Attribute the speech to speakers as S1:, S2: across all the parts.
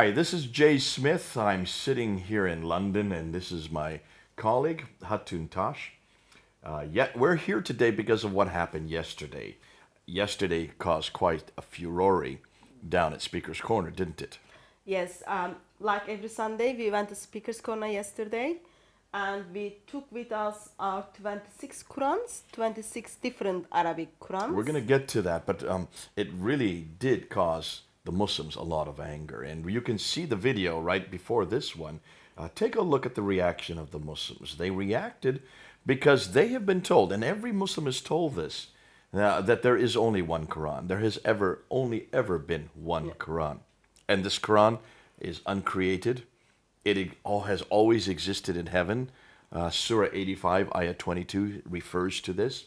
S1: Hi, this is Jay Smith. I'm sitting here in London, and this is my colleague, Hatun Tash. Yet we're here today because of what happened yesterday. Yesterday caused quite a furore down at Speaker's Corner, didn't it?
S2: Yes, like every Sunday, we went to Speaker's Corner yesterday, and we took with us our 26 Qurans, 26 different Arabic Qurans.
S1: We're going to get to that, but it really did cause the Muslims a lot of anger. And you can see the video right before this one. Take a look at the reaction of the Muslims. They reacted because they have been told, and every Muslim is told this, that there is only one Quran. There has only ever been one Quran. And this Quran is uncreated. It has always existed in heaven. Surah 85, Ayah 22 refers to this.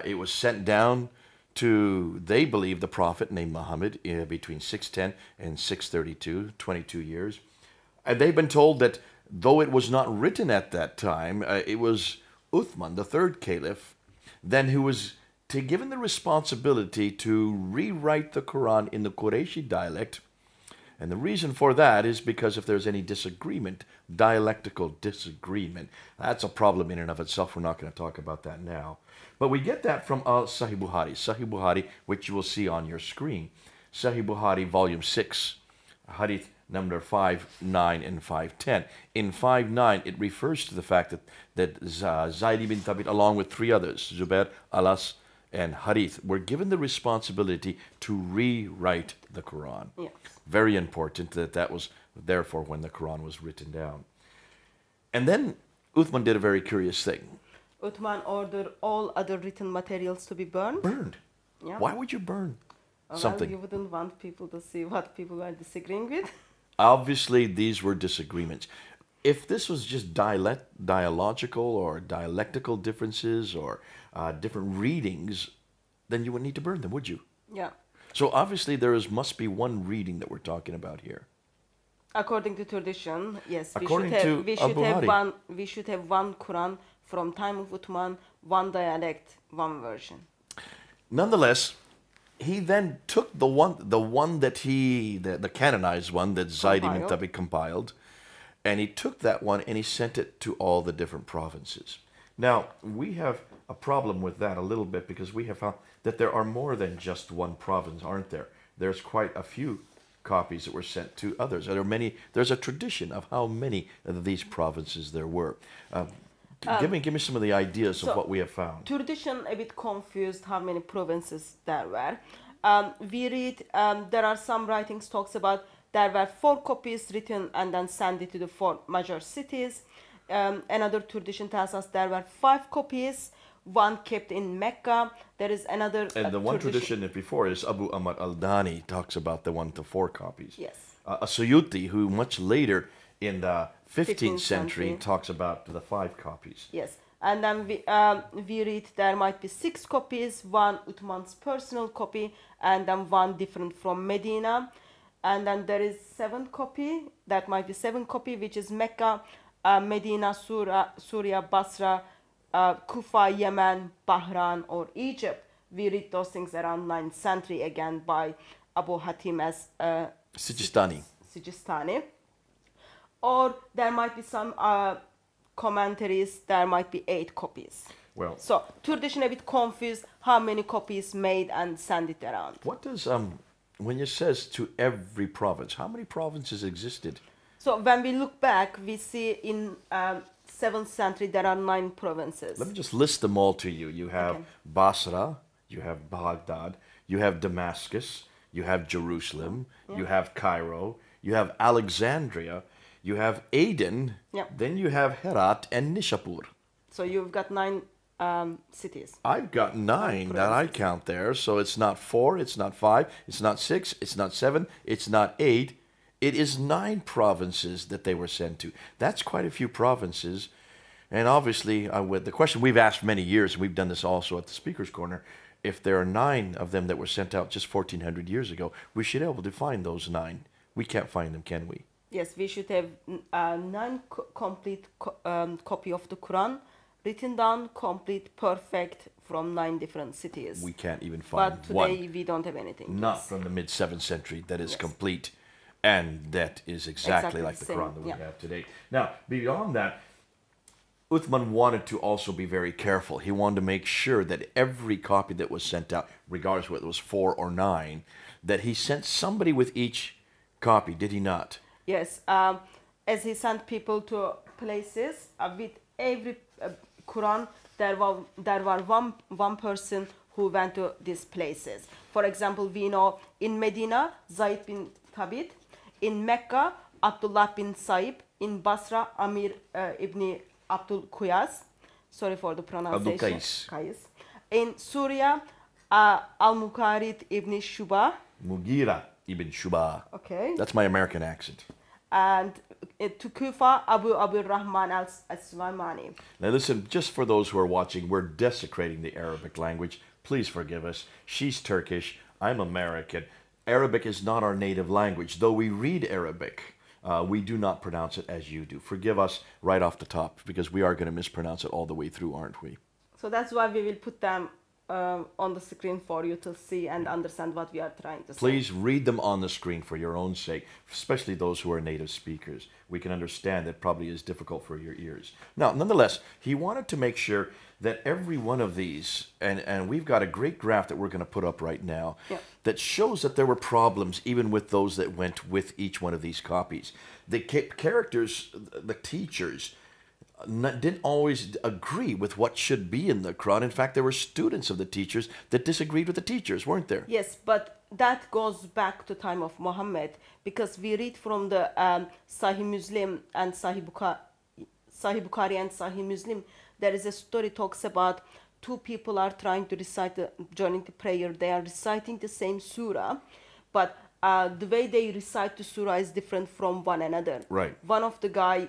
S1: It was sent down to, they believe, the Prophet named Muhammad between 610 and 632, 22 years. And they've been told that though it was not written at that time, it was Uthman, the third caliph, then who was given the responsibility to rewrite the Quran in the Qurayshi dialect. And the reason for that is because if there's any disagreement, dialectical disagreement, that's a problem in and of itself. We're not going to talk about that now. But we get that from Sahih Bukhari. Sahih Bukhari, which you will see on your screen. Sahih Bukhari, volume 6, hadith number 5.9 and 5.10. In 5.9, it refers to the fact that Zayd ibn Thabit, along with three others, Zubair, Alas, and Harith, were given the responsibility to rewrite the Quran.
S2: Yes.
S1: Very important that was therefore when the Quran was written down. And then Uthman did a very curious thing.
S2: Uthman ordered all other written materials to be burned.
S1: Burned?
S2: Yeah.
S1: Why would you burn something?
S2: Well, you wouldn't want people to see what people were disagreeing with.
S1: Obviously, these were disagreements. If this was just dialogical or dialectical differences or different readings, then you wouldn't need to burn them, would you?
S2: Yeah.
S1: So obviously must be one reading that we're talking about here.
S2: According to tradition, yes, we should have one Quran from time of Uthman, one dialect, one version.
S1: Nonetheless, he then took the one that the canonized one that Zayd ibn Thabit compiled, and he took that one and he sent it to all the different provinces. Now, we have a problem with that a little bit because we have found that there are more than just one province, aren't there? There's quite a few copies that were sent to others. There's a tradition of how many of these provinces there were. Give me some of the ideas of what we have found.
S2: Tradition a bit confused how many provinces there were. We read there are some writings talks about there were 4 copies written and then sent it to the 4 major cities. Another tradition tells us there were 5 copies, one kept in Mecca. There is another
S1: and the one tradition before is Abu Ahmad al-Dani talks about the 1 to 4 copies.
S2: Yes.
S1: Suyuti, who much later in the 15th century talks about the 5 copies.
S2: Yes. And then we read there might be 6 copies, one Uthman's personal copy, and then one different from Medina. And then there is 7 copy, that might be 7 copy, which is Mecca, Medina, Syria, Basra, Kufa, Yemen, Bahrain, or Egypt. We read those things around 9th century again by Abu Hatim as Sijistani. Or there might be some commentaries, there might be 8 copies.
S1: Well,
S2: so tradition a bit confused how many copies made and send it around.
S1: What does when it says to every province, how many provinces existed?
S2: So when we look back, we see in 7th century there are 9 provinces.
S1: Let me just list them all to you. You have Basra, you have Baghdad, you have Damascus, you have Jerusalem, you have Cairo, you have Alexandria, you have Aden, then you have Herat and Nishapur.
S2: So you've got 9 cities.
S1: I've got 9 that I count there. So it's not 4, it's not 5, it's not 6, it's not 7, it's not 8. It is 9 provinces that they were sent to. That's quite a few provinces. And obviously, with the question we've asked for many years, and we've done this also at the Speaker's Corner, if there are 9 of them that were sent out just 1,400 years ago, we should be able to find those 9. We can't find them, can we?
S2: Yes, we should have 9 complete copy of the Quran, written down, complete, perfect, from 9 different cities.
S1: We can't even find
S2: one. But today we don't have anything.
S1: Not from the mid-7th century that is complete. And that is exactly like the
S2: same,
S1: Quran that we
S2: yeah.
S1: have today. Now, beyond that, Uthman wanted to also be very careful. He wanted to make sure that every copy that was sent out, regardless whether it was 4 or 9, that he sent somebody with each copy, did he not?
S2: Yes, as he sent people to places with every Quran, there were one person who went to these places. For example, we know in Medina, Zayd bin Thabit, in Mecca, Abdullah bin Saib, in Basra, Amir ibn Abdul Quyas, sorry for the pronunciation, Qais. In Syria, Al-Muqarid ibn Shuba.
S1: Mughira ibn Shuba.
S2: Okay.
S1: That's my American accent.
S2: And to Kufa, Abu Rahman al-Sulaimani.
S1: Now listen, just for those who are watching, we're desecrating the Arabic language. Please forgive us. She's Turkish. I'm American. Arabic is not our native language. Though we read Arabic, we do not pronounce it as you do. Forgive us right off the top, because we are going to mispronounce it all the way through, aren't we?
S2: So that's why we will put them on the screen for you to see and understand what we are trying to say.
S1: Please read them on the screen for your own sake, especially those who are native speakers. We can understand that probably is difficult for your ears. Now, nonetheless, he wanted to make sure that every one of these, and we've got a great graph that we're going to put up right now,
S2: yeah,
S1: that shows that there were problems even with those that went with each one of these copies. The characters, the teachers, didn't always agree with what should be in the Quran. In fact, there were students of the teachers that disagreed with the teachers, weren't there?
S2: Yes, but that goes back to time of Muhammad, because we read from the Sahih Muslim and Sahih Bukhari and Sahih Muslim. There is a story talks about two people are trying to recite during the prayer. They are reciting the same surah, but the way they recite the surah is different from one another.
S1: Right.
S2: One of the guy,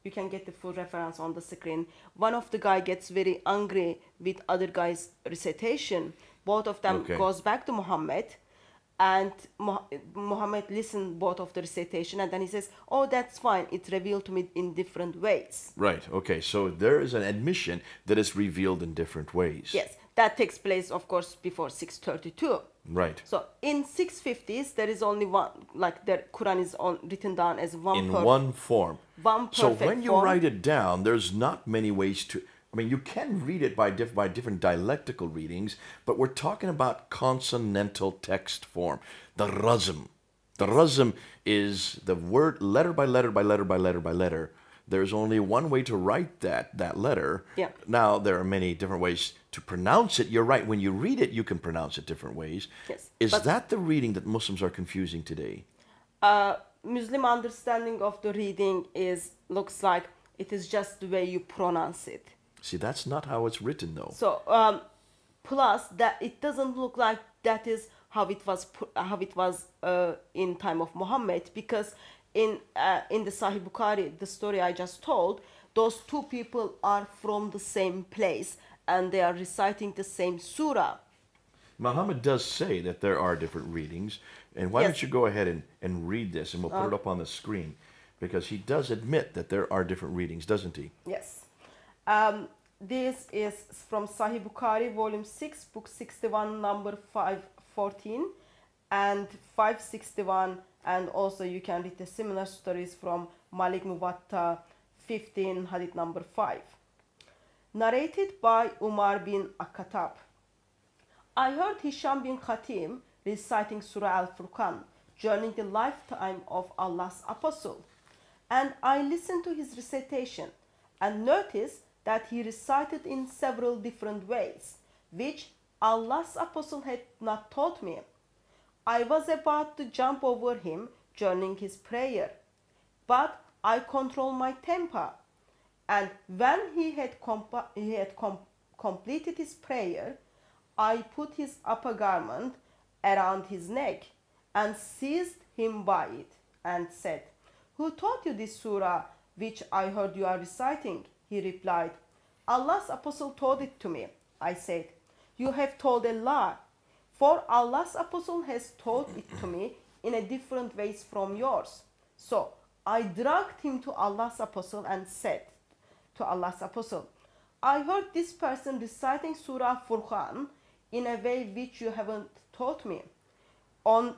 S2: you can get the full reference on the screen. One of the guy gets very angry with other guy's recitation. Both of them goes back to Muhammad, and Muhammad listened both of the recitation, and then he says, "Oh, that's fine. It's revealed to me in different ways."
S1: Right. Okay. So there is an admission that is revealed in different ways.
S2: Yes, that takes place, of course, before 632.
S1: Right.
S2: So in 650s, there is only one, like the Quran is written down as one.
S1: In one form.
S2: One perfect
S1: So when you
S2: form.
S1: write it down, there's not many ways to. I mean, you can read it by different dialectical readings, but we're talking about consonantal text form, the razm. The razm is the word letter by letter by letter by letter by letter. There's only one way to write that letter.
S2: Yeah.
S1: Now, there are many different ways to pronounce it. You're right. When you read it, you can pronounce it different ways.
S2: Yes.
S1: Is that the reading that Muslims are confusing today?
S2: Muslim understanding of the reading looks like it is just the way you pronounce it.
S1: See, that's not how it's written, though.
S2: So, plus that it doesn't look like that is how it was in time of Muhammad, because in the Sahih Bukhari, the story I just told, those two people are from the same place and they are reciting the same surah.
S1: Muhammad does say that there are different readings, and why don't you go ahead and read this, and we'll put it up on the screen, because he does admit that there are different readings, doesn't he?
S2: Yes. This is from Sahih Bukhari, volume 6, book 61, number 514, and 561, and also you can read the similar stories from Malik Muwatta 15, hadith number 5. Narrated by Umar bin Akhatab. I heard Hisham bin Khatim reciting Surah Al-Furqan during the lifetime of Allah's Apostle, and I listened to his recitation and noticed that he recited in several different ways, which Allah's Apostle had not taught me. I was about to jump over him during his prayer, but I controlled my temper, and when he had completed his prayer, I put his upper garment around his neck and seized him by it and said, "Who taught you this surah which I heard you are reciting?" He replied, "Allah's Apostle taught it to me." I said, "You have told a lie, for Allah's Apostle has taught it to me in a different ways from yours." So I dragged him to Allah's Apostle and said to Allah's Apostle, "I heard this person reciting Surah Furqan in a way which you haven't taught me. On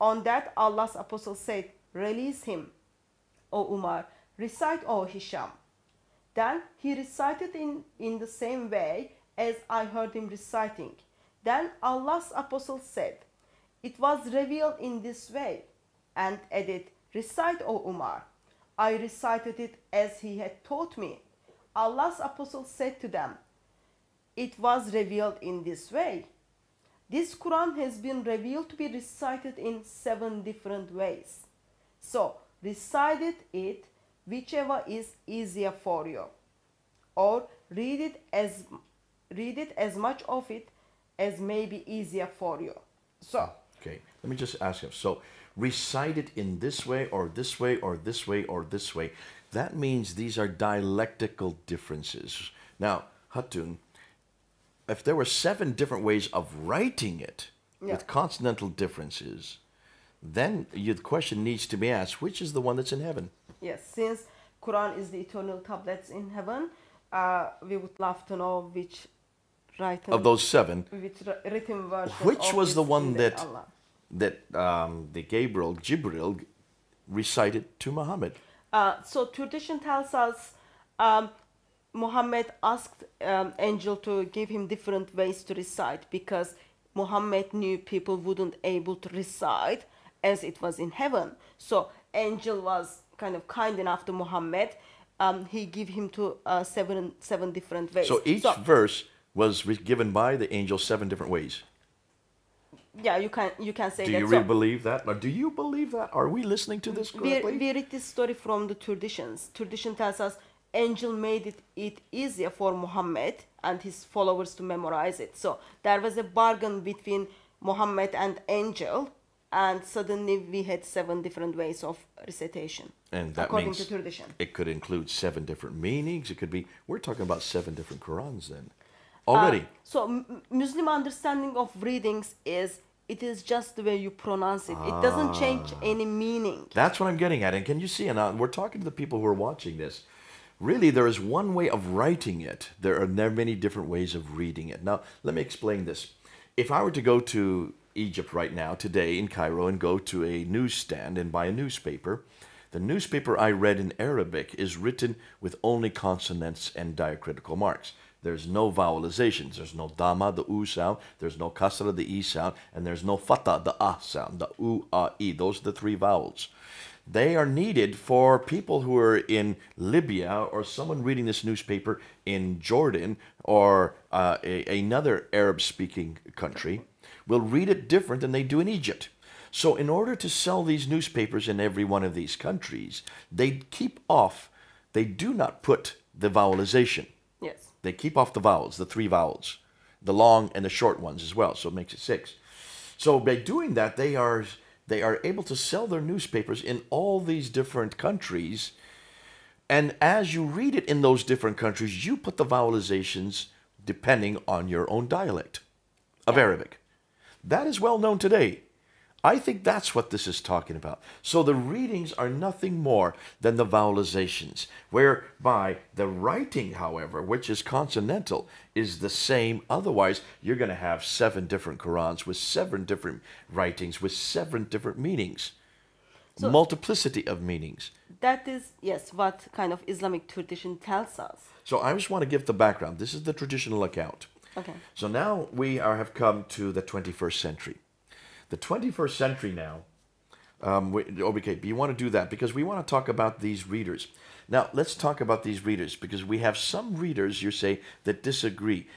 S2: On that, Allah's apostle said, "Release him, O Umar. Recite, O Hisham." Then he recited in the same way as I heard him reciting. Then Allah's apostle said, "It was revealed in this way," and added, "Recite, O Umar." I recited it as he had taught me. Allah's apostle said to them, "It was revealed in this way." This Quran has been revealed to be recited in 7 different ways. So recite it whichever is easier for you, or read it as much of it as may be easier for you. So
S1: okay, let me just ask you. So recite it in this way or this way or this way or this way. That means these are dialectical differences. Now, Hatun, if there were 7 different ways of writing it with consonantal differences, then the question needs to be asked, which is the one that's in heaven?
S2: yes, since Quran is the eternal tablets in heaven, we would love to know which written
S1: Of those 7,
S2: which written version
S1: which
S2: of
S1: was
S2: this
S1: the one
S2: in
S1: that
S2: Allah.
S1: the Jibril recited to Muhammad?
S2: So tradition tells us Muhammad asked angel to give him different ways to recite, because Muhammad knew people wouldn't able to recite as it was in heaven. So angel was kind of kind enough to Muhammad. He gave him to seven different ways.
S1: So each verse was given by the angel 7 different ways.
S2: Yeah, you can say
S1: Do
S2: that.
S1: you really believe that? Or do you believe that? Are we listening to this correctly?
S2: We read this story from the traditions. Tradition tells us angel made it easier for Muhammad and his followers to memorize it. So there was a bargain between Muhammad and angel, and suddenly we had 7 different ways of recitation.
S1: And that
S2: according
S1: means
S2: to tradition.
S1: It could include 7 different meanings. It could be, we're talking about 7 different Qurans then. Already.
S2: So Muslim understanding of readings is, it is just the way you pronounce it. It doesn't change any meaning.
S1: That's what I'm getting at. And can you see, and we're talking to the people who are watching this, really there is one way of writing it. There are many different ways of reading it. Now, let me explain this. If I were to go to Egypt right now, today in Cairo, and go to a newsstand and buy a newspaper, the newspaper I read in Arabic is written with only consonants and diacritical marks. There's no vowelizations. There's no dama, the u sound. There's no kasra, the e sound. And there's no fata, the ah sound, the u, ah, e. Those are the 3 vowels. They are needed for people who are in Libya, or someone reading this newspaper in Jordan, or another Arab-speaking country, will read it different than they do in Egypt. So in order to sell these newspapers in every one of these countries, they do not put the vowelization.
S2: Yes.
S1: They keep off the vowels, the 3 vowels, the long and the short ones as well, so it makes it 6. So by doing that, they are able to sell their newspapers in all these different countries, and as you read it in those different countries, you put the vowelizations depending on your own dialect of Arabic. That is well known today. I think that's what this is talking about. So the readings are nothing more than the vowelizations, whereby the writing, however, which is consonantal, is the same. Otherwise, you're going to have 7 different Qurans with 7 different writings with 7 different meanings. So, multiplicity of meanings.
S2: That is, yes, what kind of Islamic tradition tells us.
S1: So I just want to give the background. This is the traditional account.
S2: Okay.
S1: So now we have come to the 21st century. The 21st century now, okay, but you want to do that because we want to talk about these readers. Now, let's talk about these readers because we have some readers, you say, that disagree.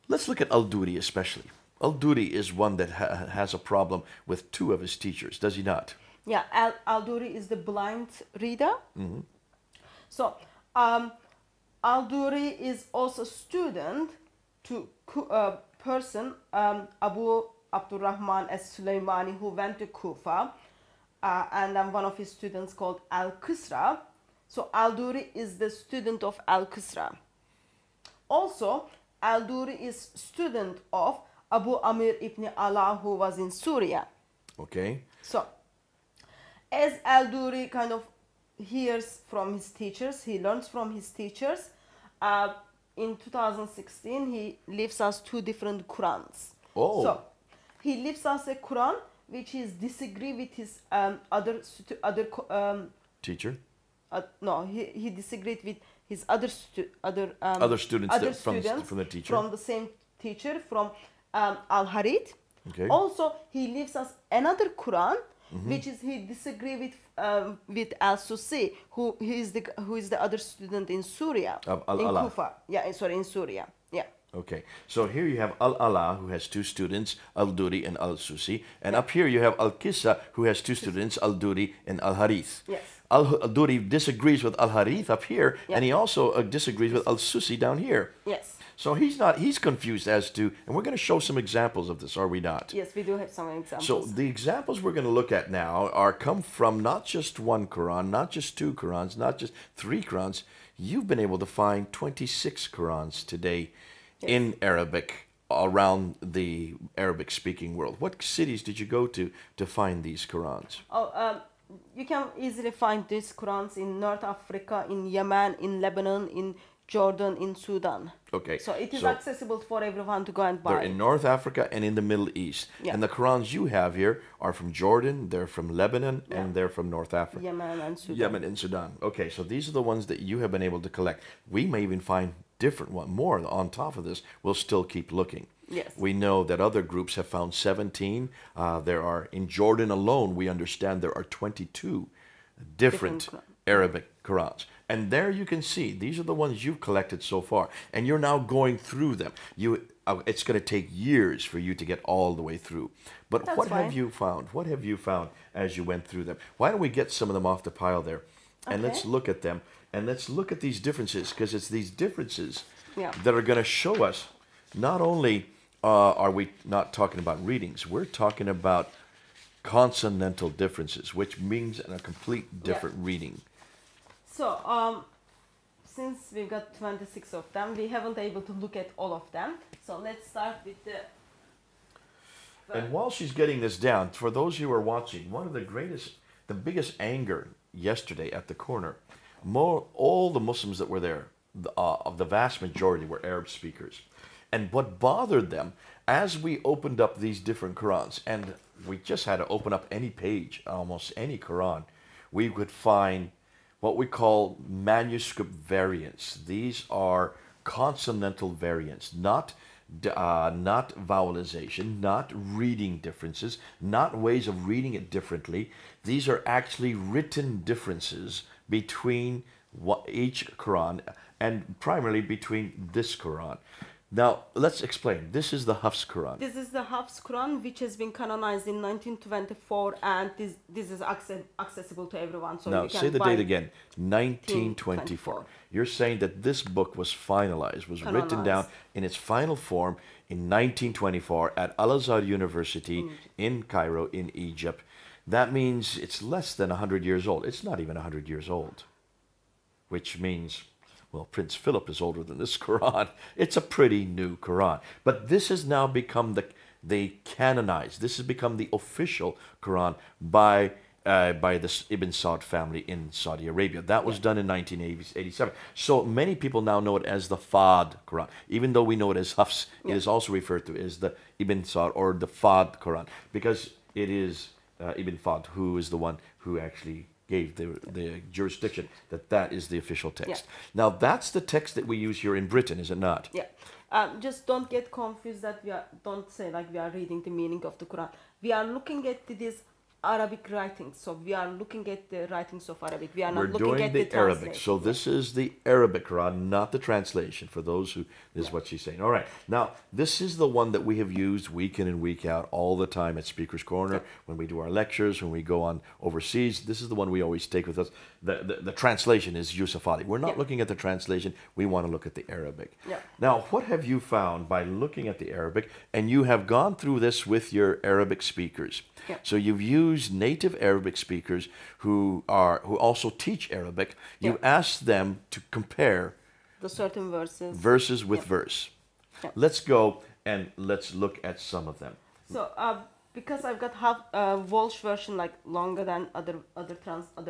S1: Let's look at Al-Duri especially. Al-Duri is one that has a problem with 2 of his teachers, does he not?
S2: Yeah, Al-Duri is the blind reader. Mm-hmm. So, Al-Duri is also student to person, Abu Abdurrahman as-Sulaymani, who went to Kufa, and then one of his students called Al-Qisra. So Al-Duri is the student of Al-Qisra. Also, Al-Duri is student of Abu Amir ibn Ala, who was in Syria.
S1: Okay.
S2: So, as Al-Duri kind of hears from his teachers, he learns from his teachers, in 2016, he leaves us 2 different Qurans.
S1: Oh.
S2: So, he leaves us a Quran which is disagree with his other
S1: Teacher?
S2: no, he disagreed with his
S1: Other students from the teacher?
S2: From the same teacher, from Al-Harith.
S1: Okay.
S2: Also, he leaves us another Quran, which is he disagree with Al-Susi, who is the other student in Syria, in Kufa. Yeah, sorry, in Syria. Yeah.
S1: Okay, so here you have Al-Ala, who has two students, Al-Duri and Al-Susi. And up here you have Al-Qissa, who has two students, Al-Duri and Al-Harith.
S2: Yes.
S1: Al-Duri disagrees with Al-Harith up here, and he also disagrees with Al-Susi down here.
S2: Yes.
S1: So he's confused as to, and we're going to show some examples of this, are we not?
S2: Yes, we do have some examples.
S1: So the examples we're going to look at now come from not just one Quran, not just two Qurans, not just three Qurans. You've been able to find 26 Qurans today. Yes. In Arabic, around the Arabic-speaking world. What cities did you go to find these Qurans?
S2: You can easily find these Qurans in North Africa, in Yemen, in Lebanon, in Jordan, in Sudan.
S1: Okay.
S2: So it is accessible for everyone to go and buy.
S1: They're in North Africa and in the Middle East. Yeah. And the Qurans you have here are from Jordan, they're from Lebanon, and they're from North Africa.
S2: Yemen and Sudan.
S1: Yemen and Sudan. Okay, so these are the ones that you have been able to collect. We may even find different one more on top of this. We'll still keep looking.
S2: Yes.
S1: We know that other groups have found 17. There are, in Jordan alone, we understand there are 22 different Arabic Qurans. And there you can see, these are the ones you've collected so far. And you're now going through them. It's going to take years for you to get all the way through. But what have you found? What have you found as you went through them? Why don't we get some of them off the pile there? And let's look at them. And let's look at these differences, because it's these differences that are going to show us, not only are we not talking about readings, we're talking about consonantal differences, which means a complete different reading.
S2: So, since we've got 26 of them, we haven't able to look at all of them. So let's start with the...
S1: And while she's getting this down, for those who are watching, the biggest anger yesterday at the corner, all the Muslims that were there, the vast majority were Arab speakers. And what bothered them, as we opened up these different Qurans, and we just had to open up any page, almost any Quran, we would find what we call manuscript variants. These are consonantal variants, not vowelization, not reading differences, not ways of reading it differently. These are actually written differences between each Quran, and primarily between this Quran. Now, let's explain. This is the Hafs Quran.
S2: This is the Hafs Quran, which has been canonized in 1924, and this is accessible to everyone. So
S1: now,
S2: you can
S1: say the
S2: buy
S1: date again, 1924. You're saying that this book was finalized, was written down in its final form in 1924 at Al-Azhar University in Cairo, in Egypt. That means it's less than 100 years old. It's not even 100 years old, which means, well, Prince Philip is older than this Quran. It's a pretty new Quran. But this has now become the canonized. This has become the official Quran by the Ibn Saud family in Saudi Arabia. That was done in 1987. So many people now know it as the Fard Quran. Even though we know it as Hafs, it is also referred to as the Ibn Saud or the Fard Quran, because it is Ibn Fad, who is the one who actually gave the jurisdiction that is the official text. Now, that's the text that we use here in Britain, is it not?
S2: Yeah. Just don't get confused that don't say like we are reading the meaning of the Quran. We are looking at these Arabic writings. So we are looking at the writings of Arabic. We are not looking at the
S1: Arabic. So this is the Arabic Quran, not the translation, for those who, this is what she's saying. All right. Now, this is the one that we have used week in and week out all the time at Speaker's Corner, when we do our lectures, when we go on overseas. This is the one we always take with us. The translation is Yusuf Ali. We're not looking at the translation. We want to look at the Arabic. Now, what have you found by looking at the Arabic? And you have gone through this with your Arabic speakers. So you've used native Arabic speakers who also teach Arabic. You asked them to compare
S2: the certain
S1: verses with verse. Let's go and let's look at some of them.
S2: So because I've got Welsh version like longer than other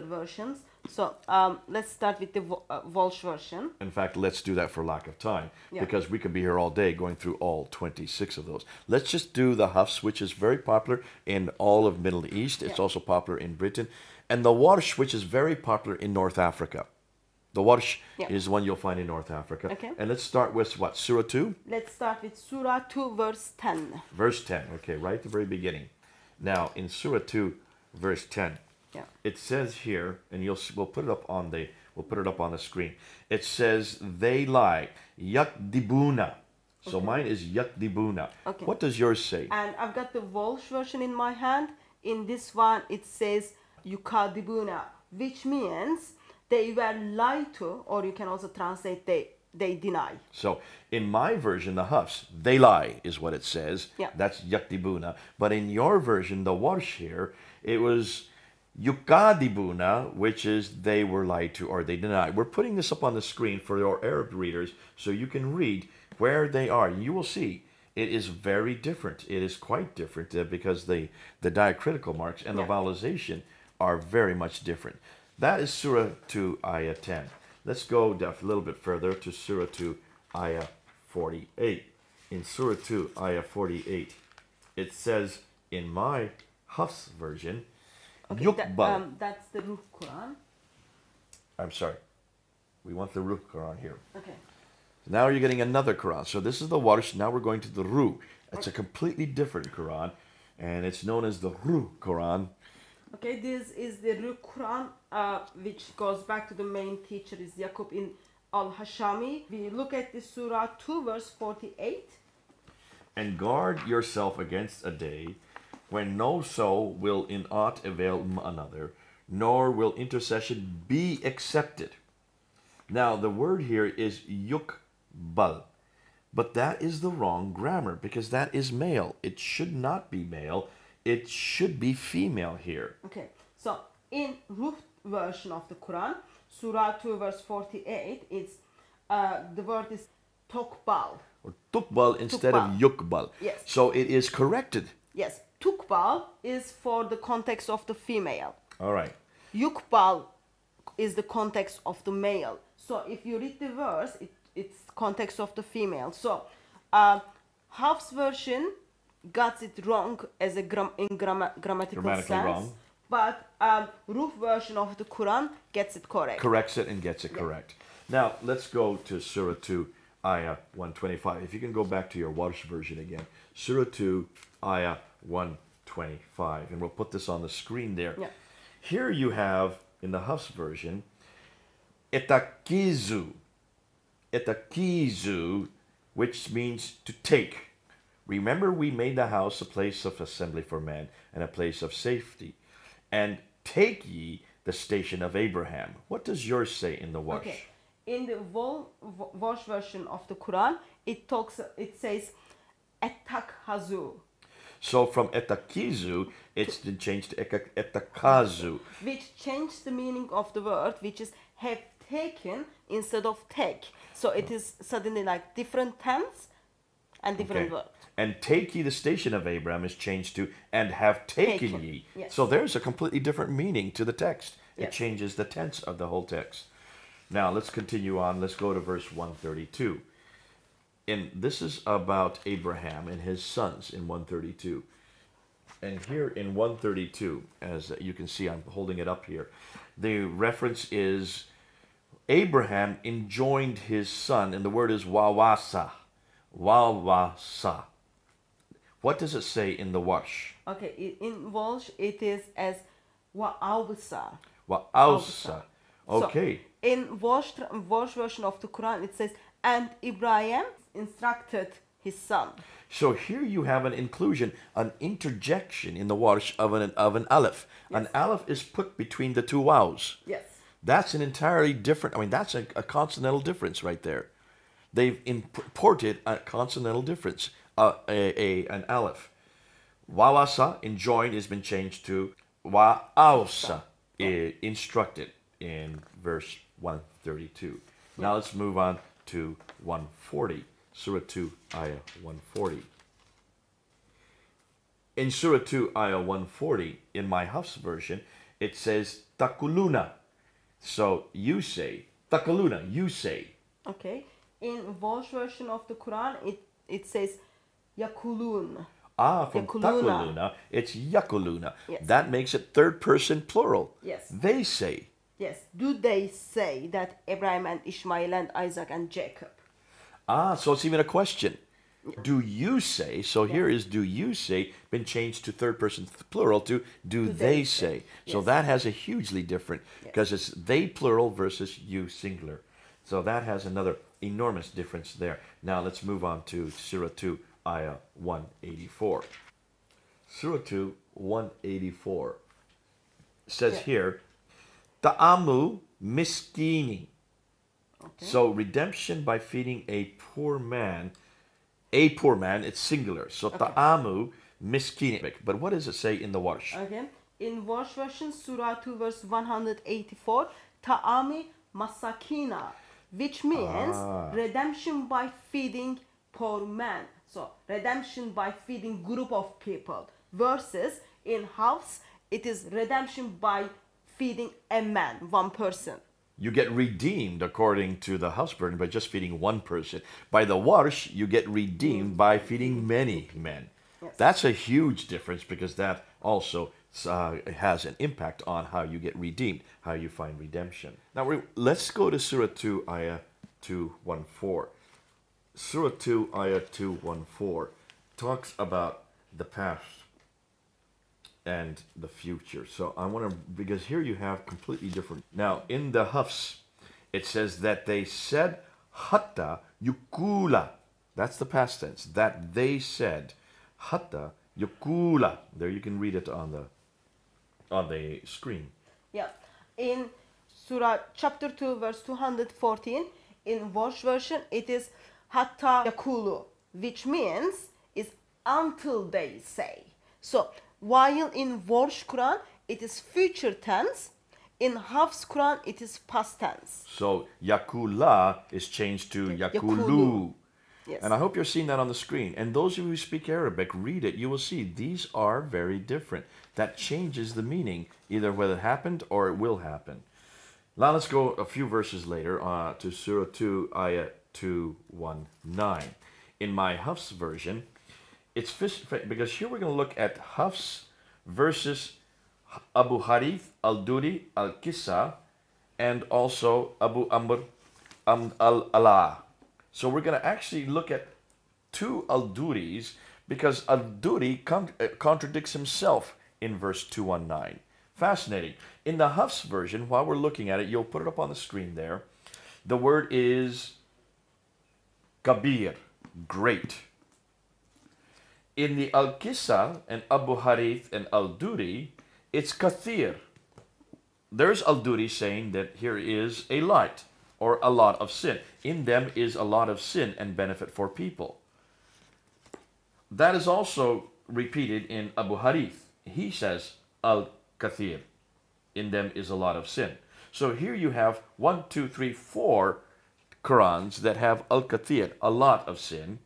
S2: versions, So let's start with the Walsh version.
S1: In fact, let's do that for lack of time,
S2: Yeah.
S1: because we could be here all day going through all 26 of those. Let's just do the Hafs, which is very popular in all of Middle East. It's
S2: Yeah.
S1: also popular in Britain. And the Warsh, which is very popular in North Africa. The Warsh
S2: Yeah.
S1: is one you'll find in North Africa.
S2: Okay.
S1: And let's start with what? Surah 2?
S2: Let's start with Surah 2, verse 10.
S1: Verse 10. Okay, right at the very beginning. Now, in Surah 2, verse 10,
S2: Yeah.
S1: it says here, and we'll put it up on the screen. It says they lie, yakdibuna. So
S2: Okay.
S1: mine is yakdibuna.
S2: Okay.
S1: What does yours say?
S2: And I've got the Walsh version in my hand. In this one, it says yukadibuna, which means they were lied to, or you can also translate they deny.
S1: So in my version, the Hafs, they lie is what it says.
S2: Yeah.
S1: That's yakdibuna. But in your version, the Warsh here, it was yukadibuna, which is they were lied to or they denied. We're putting this up on the screen for your Arab readers so you can read where they are. You will see it is very different. It is quite different because the diacritical marks and the
S2: Yeah.
S1: vowelization are very much different. That is Surah 2, Ayah 10. Let's go a little bit further to Surah 2, Ayah 48. In Surah 2, Ayah 48, it says in my Hafs version,
S2: Okay,
S1: Yukbal.
S2: that's the Ruh Quran.
S1: I'm sorry. We want the Ruh Quran here.
S2: Okay.
S1: Now you're getting another Quran. So this is the Warsh. Now we're going to the Ruh. It's a completely different Quran, and it's known as the Ruh Quran.
S2: Okay, this is the Ruh Quran, which goes back to the main teacher is Yaqub in Al-Hashami. We look at the Surah 2, verse 48.
S1: And guard yourself against a day when no soul will in aught avail another, nor will intercession be accepted. Now, the word here is yukbal, but that is the wrong grammar because that is male. It should not be male. It should be female here.
S2: Okay, so in Ruh version of the Quran, Surah 2, verse 48, it's the word is tokbal.
S1: Or tukbal instead of yukbal.
S2: Yes.
S1: So it is corrected.
S2: Yes, tukbal is for the context of the female.
S1: All right.
S2: Yukbal is the context of the male. So if you read the verse, it's context of the female. So Hafs version got it wrong as a grammatical
S1: Grammatically
S2: sense,
S1: wrong.
S2: but Ruh version of the Quran gets it correct.
S1: Corrects it and gets it correct. Now, let's go to Surah 2, Ayah 125. If you can go back to your Warsh version again. Surah 2, Ayah 125. And we'll put this on the screen there.
S2: Yeah.
S1: Here you have, in the Hafs version, etakizu. Etakizu, which means to take. Remember, we made the house a place of assembly for man and a place of safety. And take ye the station of Abraham. What does yours say in the Warsh?
S2: Okay. In the Warsh version of the Quran, it says etakhazu,
S1: So from etakizu, it's been changed to etakazu.
S2: which changed the meaning of the word, which is have taken instead of take. So it is suddenly like different tense and different word.
S1: And take ye the station of Abraham is changed to and have taken
S2: Taken,
S1: ye.
S2: yes.
S1: So there's a completely different meaning to the text. It
S2: Yes.
S1: changes the tense of the whole text. Now let's continue on. Let's go to verse 132. And this is about Abraham and his sons in 132. And here in 132, as you can see, I'm holding it up here, the reference is Abraham enjoined his son, and the word is wawasa. Wawasa. What does it say in the Warsh?
S2: Okay, in Walsh it is as wa'awsa.
S1: Wa'awsa. Okay.
S2: So, in Walsh version of the Quran it says, and Ibrahim instructed his son.
S1: So here you have an inclusion, an interjection in the Warsh of an aleph.
S2: Yes.
S1: An aleph is put between the two waws.
S2: Yes.
S1: That's an entirely different, that's a consonantal difference right there. They've imported a consonantal difference, an aleph. Wawasa, enjoined, has been changed to wa'awsa, instructed in verse 132. Now let's move on to 140, Surah 2, Ayah 140. In Surah 2, Ayah 140, in my Hafs version, it says takuluna. So you say, takaluna, you say.
S2: Okay. In Welsh version of the Quran, it says yakulun.
S1: From
S2: Yakuluna.
S1: takuluna, it's yakuluna.
S2: Yes.
S1: That makes it third person plural.
S2: Yes.
S1: They say.
S2: Yes. Do they say that Abraham and Ishmael and Isaac and Jacob?
S1: So it's even a question. Do you say? So here is do you say been changed to third person plural to do they say. So
S2: Yes.
S1: that has a hugely different, because it's they plural versus you singular. So that has another enormous difference there. Now let's move on to Surah 2, Ayah 184. Surah 2, 184 says here, Ta'amu miskini.
S2: Okay.
S1: So redemption by feeding a poor man, it's singular. So ta'amu miskini. But what does it say in the Warsh?
S2: Okay. In Warsh version, Surah 2, verse 184, Ta'ami masakina, which means redemption by feeding poor man. So redemption by feeding group of people. Versus in Hafs, it is redemption by feeding a man, one person.
S1: You get redeemed according to the house burden by just feeding one person. By the Warsh, you get redeemed by feeding many men.
S2: Yes.
S1: That's a huge difference, because that also has an impact on how you get redeemed, how you find redemption. Now let's go to Surah 2, Ayah 214. Surah 2, Ayah 214 talks about the past and the future. So I want to, because here you have completely different. Now in the Hafs, it says that they said hatta yukula. That's the past tense. That they said hatta yukula. There you can read it on the screen.
S2: Yeah. In Surah chapter 2, verse 214, in Warsh version, it is hatta yakulu, which means is until they say. So while in Warsh Quran it is future tense, in Hafs Quran it is past tense.
S1: So yakula is changed to yakulu.
S2: Yes.
S1: And I hope you're seeing that on the screen. And those of you who speak Arabic, read it. You will see these are very different. That changes the meaning, either whether it happened or it will happen. Now let's go a few verses later to Surah 2, Ayah 219. In my Hafs version, it's because here we're going to look at Hafs versus Abu Harith al-Duri al-Kissa and also Abu Amr al-Ala. So we're going to actually look at two al-Duris, because al-Duri contradicts himself in verse 219. Fascinating. In the Hafs version, while we're looking at it, you'll put it up on the screen there. The word is kabir, great. In the Al-Qissa and Abu Harith and Al-Duri, it's kathir. There's Al-Duri saying that here is a light or a lot of sin. In them is a lot of sin and benefit for people. That is also repeated in Abu Harith. He says Al-Kathir. In them is a lot of sin. So here you have 1, 2, 3, 4 Qurans that have Al-Kathir, a lot of sin.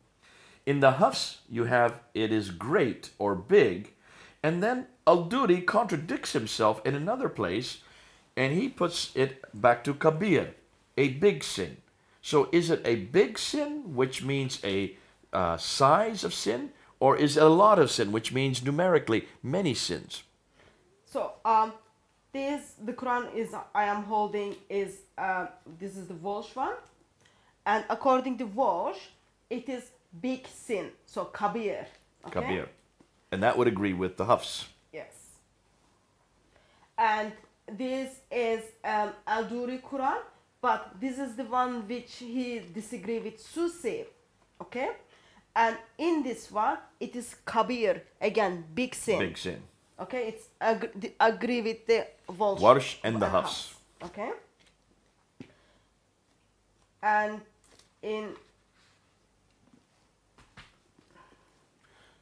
S1: In the Hafs, you have it is great or big. And then Al-Duri contradicts himself in another place, and he puts it back to Kabir, a big sin. So is it a big sin, which means a size of sin, or is it a lot of sin, which means numerically many sins?
S2: So the Quran I am holding is this is the Welsh one, and according to Welsh, it is big sin. So kabir. Okay?
S1: Kabir, and that would agree with the Hafs.
S2: Yes. And this is Al-Duri Quran, but this is the one which he disagree with Susi. Okay, and in this one it is kabir, again big sin.
S1: Big sin.
S2: Okay, it's agree with the
S1: Warsh and the Hafs.
S2: Okay, and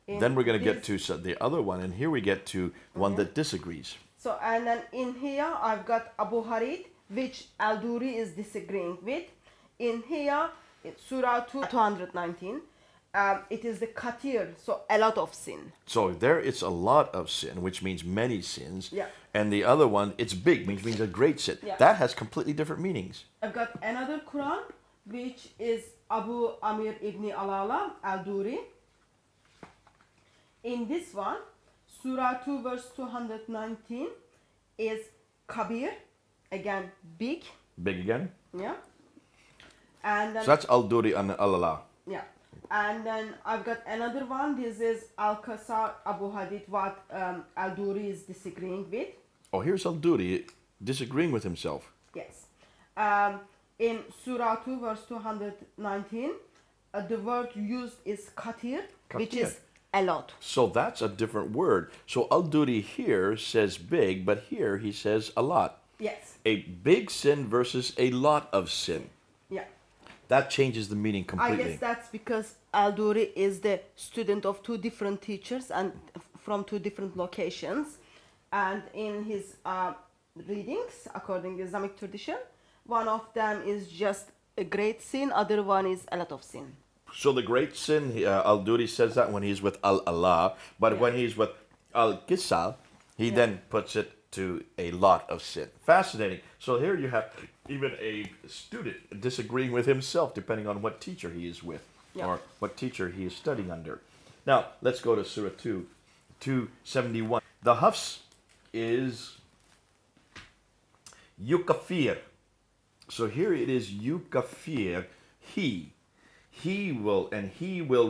S1: then we're going to get to the other one, and here we get to one that disagrees.
S2: So, and then in here I've got Abu Harith, which Al-Duri is disagreeing with. In here it's Surah 219, it is the katir, so a lot of sin.
S1: So there it's a lot of sin, which means many sins.
S2: Yeah.
S1: And the other one, it's big, means a great sin.
S2: Yeah.
S1: That has completely different meanings.
S2: I've got another Quran, which is Abu Amir ibn Alala al-Duri. In this one, Surah 2 verse 219 is Kabir, again big.
S1: Big again?
S2: Yeah. And then,
S1: So that's Al-Duri and Al-Allah.
S2: yeah. And then I've got another one. This is Al-Qasar Abu Hadid, what Al-Duri is disagreeing with.
S1: Oh, here's Al-Duri disagreeing with himself.
S2: Yes. In Surah 2 verse 219, the word used is katir, which
S1: Katir.
S2: is a lot.
S1: So that's a different word. So Al-Duri here says big, but here he says a lot.
S2: Yes.
S1: A big sin versus a lot of sin.
S2: Yeah.
S1: That changes the meaning
S2: I
S1: completely.
S2: guess that's because Al-Duri is the student of two different teachers and from two different locations. And in his readings, according to Islamic tradition, one of them is just a great sin, other one is a lot of sin.
S1: So the great sin, Al-Duri says that when he's with Al-Allah, but
S2: Yeah.
S1: when he's with Al-Qisal, he
S2: Yeah.
S1: then puts it to a lot of sin. Fascinating. So here you have even a student disagreeing with himself depending on what teacher he is with
S2: Yeah.
S1: or what teacher he is studying under. Now, let's go to Surah 2, 271. The Hafs is Yukafir. So here it is Yukafir, he will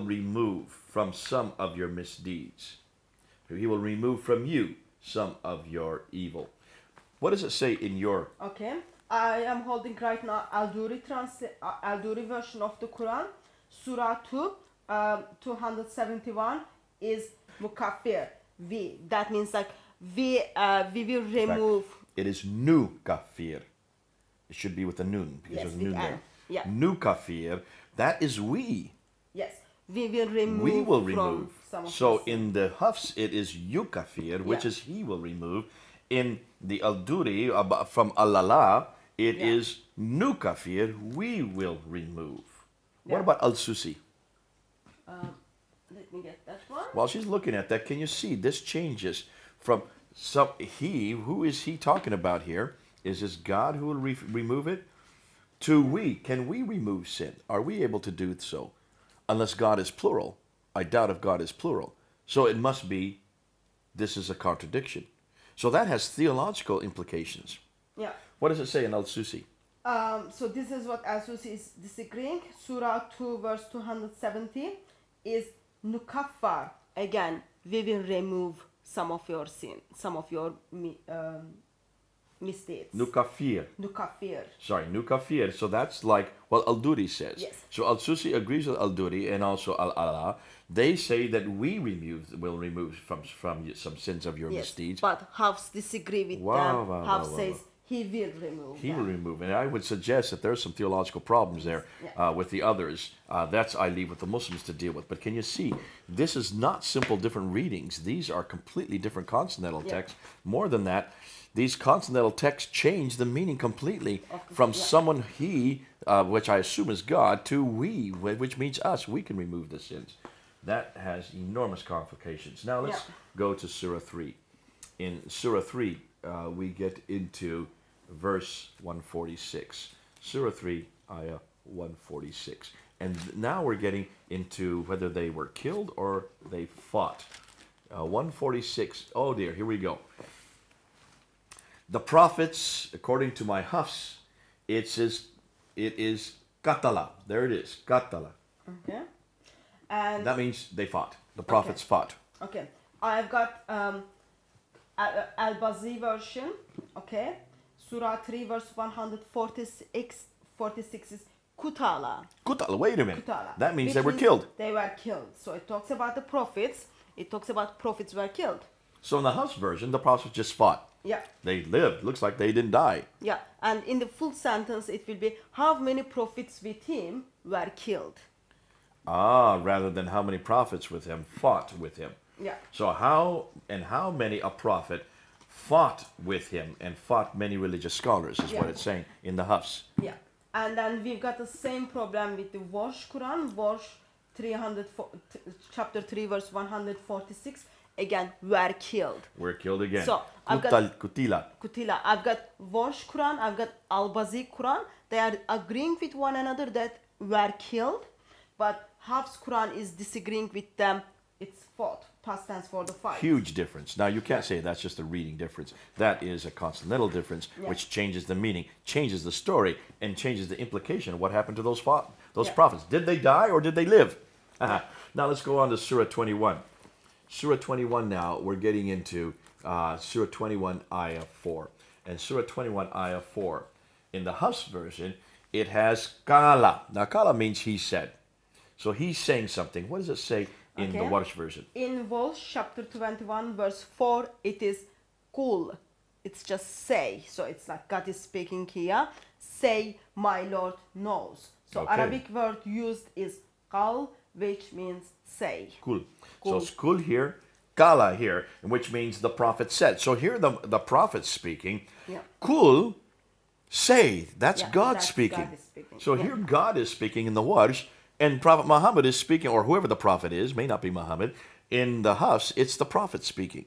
S1: remove from some of your misdeeds. He will remove from you some of your evil. What does it say in your...
S2: Okay, I am holding right now Al-Duri version of the Quran. Surah 2, 271 is Mukaffir. That means like we will remove.
S1: It is nu kafir. It should be with a nun because
S2: Yes,
S1: there's a
S2: with
S1: nun there.
S2: an. Yeah.
S1: Nu kafir, that is we.
S2: Yes, we will remove.
S1: We will
S2: from
S1: remove.
S2: some of
S1: So
S2: the sin.
S1: in the Hafs, it is yukafir, which
S2: Yeah.
S1: is he will remove. In the Al-Duri, from Al-Allah, it
S2: Yeah.
S1: is nukafir, we will remove. What
S2: Yeah.
S1: about Al-Susi?
S2: Let me get that one.
S1: While she's looking at that, can you see this changes from some who is he talking about here? Is this God who will remove it? To we. Can we remove sin? Are we able to do so? Unless God is plural. I doubt if God is plural. So it must be, this is a contradiction. So that has theological implications.
S2: Yeah.
S1: What does it say in Al-Susi?
S2: So this is what Al-Susi is disagreeing. Surah 2 verse 270 is Nukaffar. Again, we will remove some of your sin, some of your mistakes.
S1: Nukafir.
S2: Nukaffir.
S1: Sorry, nukafir. So that's like what Al-Duri says.
S2: Yes.
S1: So Al-Susi agrees with Al-Duri and also Al-Allah. They say that we will remove from you some sins of your
S2: Yes,
S1: misdeeds.
S2: but Hafs disagree with
S1: Wow,
S2: them.
S1: wow,
S2: Hafs
S1: wow,
S2: says
S1: wow.
S2: he will remove
S1: He
S2: them.
S1: will remove. And I would suggest that there's some theological problems there
S2: Yeah.
S1: with the others. That's I leave with the Muslims to deal with. But can you see, this is not simple different readings. These are completely different consonantal
S2: Yeah.
S1: texts. More than that, these consonantal texts change the meaning completely
S2: Okay,
S1: from
S2: yeah.
S1: someone he, which I assume is God, to we, which means us. We can remove the sins. That has enormous complications. Now let's go to Surah 3. In Surah 3, we get into verse 146. Surah 3, ayah 146. And now we're getting into whether they were killed or they fought. 146, oh dear, here we go. The prophets, according to my Hafs, it is katala. There it is, katala.
S2: Okay. And
S1: That means they fought. The prophets fought.
S2: okay, I've got Al-Bazi version. Okay, Surah 3 verse 146 is Kutala.
S1: Kutala, wait a minute.
S2: Kutala.
S1: That means
S2: Which
S1: they were killed.
S2: They were killed. So it talks about the prophets. It talks about prophets were killed.
S1: So in the Hafs version, the prophets just fought.
S2: Yeah.
S1: They lived. Looks like they didn't die.
S2: Yeah. And in the full sentence, it will be how many prophets with him were killed.
S1: Ah, rather than how many prophets with him fought with him.
S2: Yeah.
S1: So how many a prophet fought with him and fought many religious scholars is what
S2: Yeah.
S1: it's saying in the Hafs.
S2: Yeah. And then we've got the same problem with the Warsh Quran. Warsh chapter 3 verse 146, again, were killed.
S1: Were killed again.
S2: So I've got
S1: Kutila.
S2: Kutila. I've got Warsh Quran, I've got Al-Bazi Quran. They are agreeing with one another that were killed, but Hafs Quran is disagreeing with them. It's fought, past tense for the fight.
S1: Huge difference. Now, you can't say that's just a reading difference. That is a consonantal difference, which changes the meaning, changes the story, and changes the implication of what happened to those prophets. Did they die or did they live? Now, let's go on to Surah 21. Surah 21 now, we're getting into Surah 21, Ayah 4. And Surah 21, Ayah 4, in the Hafs version, it has Kala. Now, Kala means he said. So he's saying something. What does it say in the Warsh version?
S2: In Warsh chapter 21 verse 4, it is Kul. It's just say. So it's like God is speaking here. Say, my Lord knows. So Arabic word used is Qal, which means say.
S1: Kul. So it's Kul here, Kala here, which means the prophet said. So here the prophet speaking. Kul, say. That's God speaking. So here God is speaking in the Warsh. And Prophet Muhammad is speaking, or whoever the prophet is, may not be Muhammad. In the Hafs, it's the prophet speaking.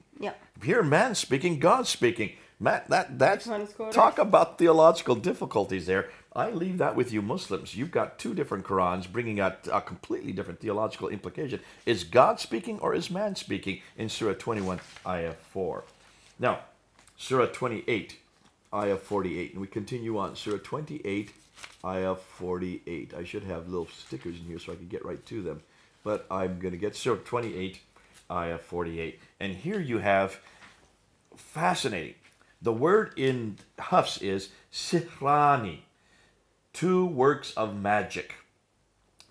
S1: Here, man speaking, God speaking. That's talk about theological difficulties there. I leave that with you Muslims. You've got two different Qurans bringing out a completely different theological implication. Is God speaking or is man speaking in Surah 21, Ayah 4? Now, Surah 28, Ayah 48. And we continue on. Surah 28, Ayah 48. I should have little stickers in here so I can get right to them. But I'm going to get Surah 28, Ayah 48. And here you have, fascinating, the word in Hafs is sihrani, two works of magic.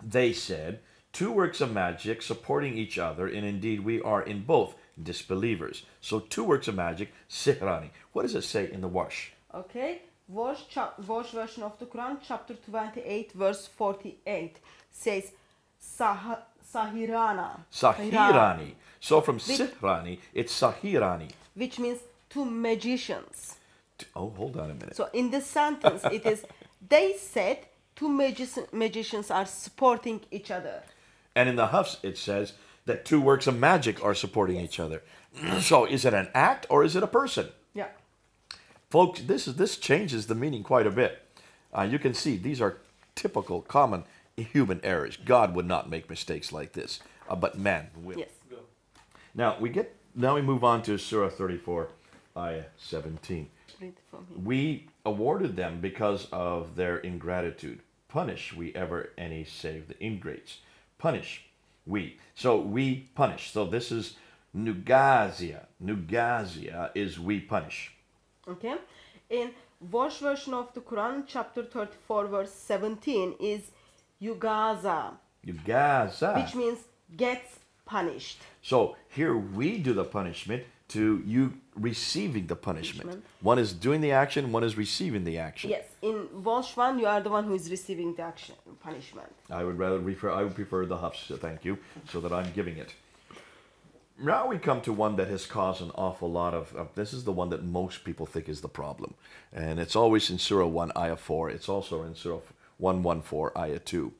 S1: They said, two works of magic supporting each other, and indeed we are in both disbelievers. So two works of magic, sihrani. What does it say in the Warsh?
S2: Okay. Warsh version of the Quran, chapter 28, verse 48, says Sahirana.
S1: Sahirani. So from Sihrani, it's Sahirani.
S2: Which means two magicians.
S1: Oh, hold on a minute.
S2: So in this sentence, it is, they said two magicians are supporting each other. And
S1: in the Hafs, it says that two works of magic are supporting each other. So is it an act or is it a person?
S2: Yeah.
S1: Folks, this changes the meaning quite a bit. You can see these are typical, common human errors. God would not make mistakes like this, but man will.
S2: Yes.
S1: Now we move on to Surah 34, Ayah 17. We awarded them because of their ingratitude. Punish we ever any save the ingrates. Punish we. So we punish. So this is Nugazia. Nugazia is we punish.
S2: Okay. In Warsh version of the Quran, chapter 34, verse 17 is Yugaza.
S1: Yugaza.
S2: Which means gets punished.
S1: So here we do the punishment to you receiving the punishment. One is doing the action, one is receiving the action.
S2: Yes. In Warsh 1, you are the one who is receiving the action, punishment.
S1: I would prefer the Hafs, thank you, so that I'm giving it. Now we come to one that has caused an awful lot of, this is the one that most people think is the problem. And it's always in Surah 1, Ayah 4. It's also in Surah 114, Ayah 2.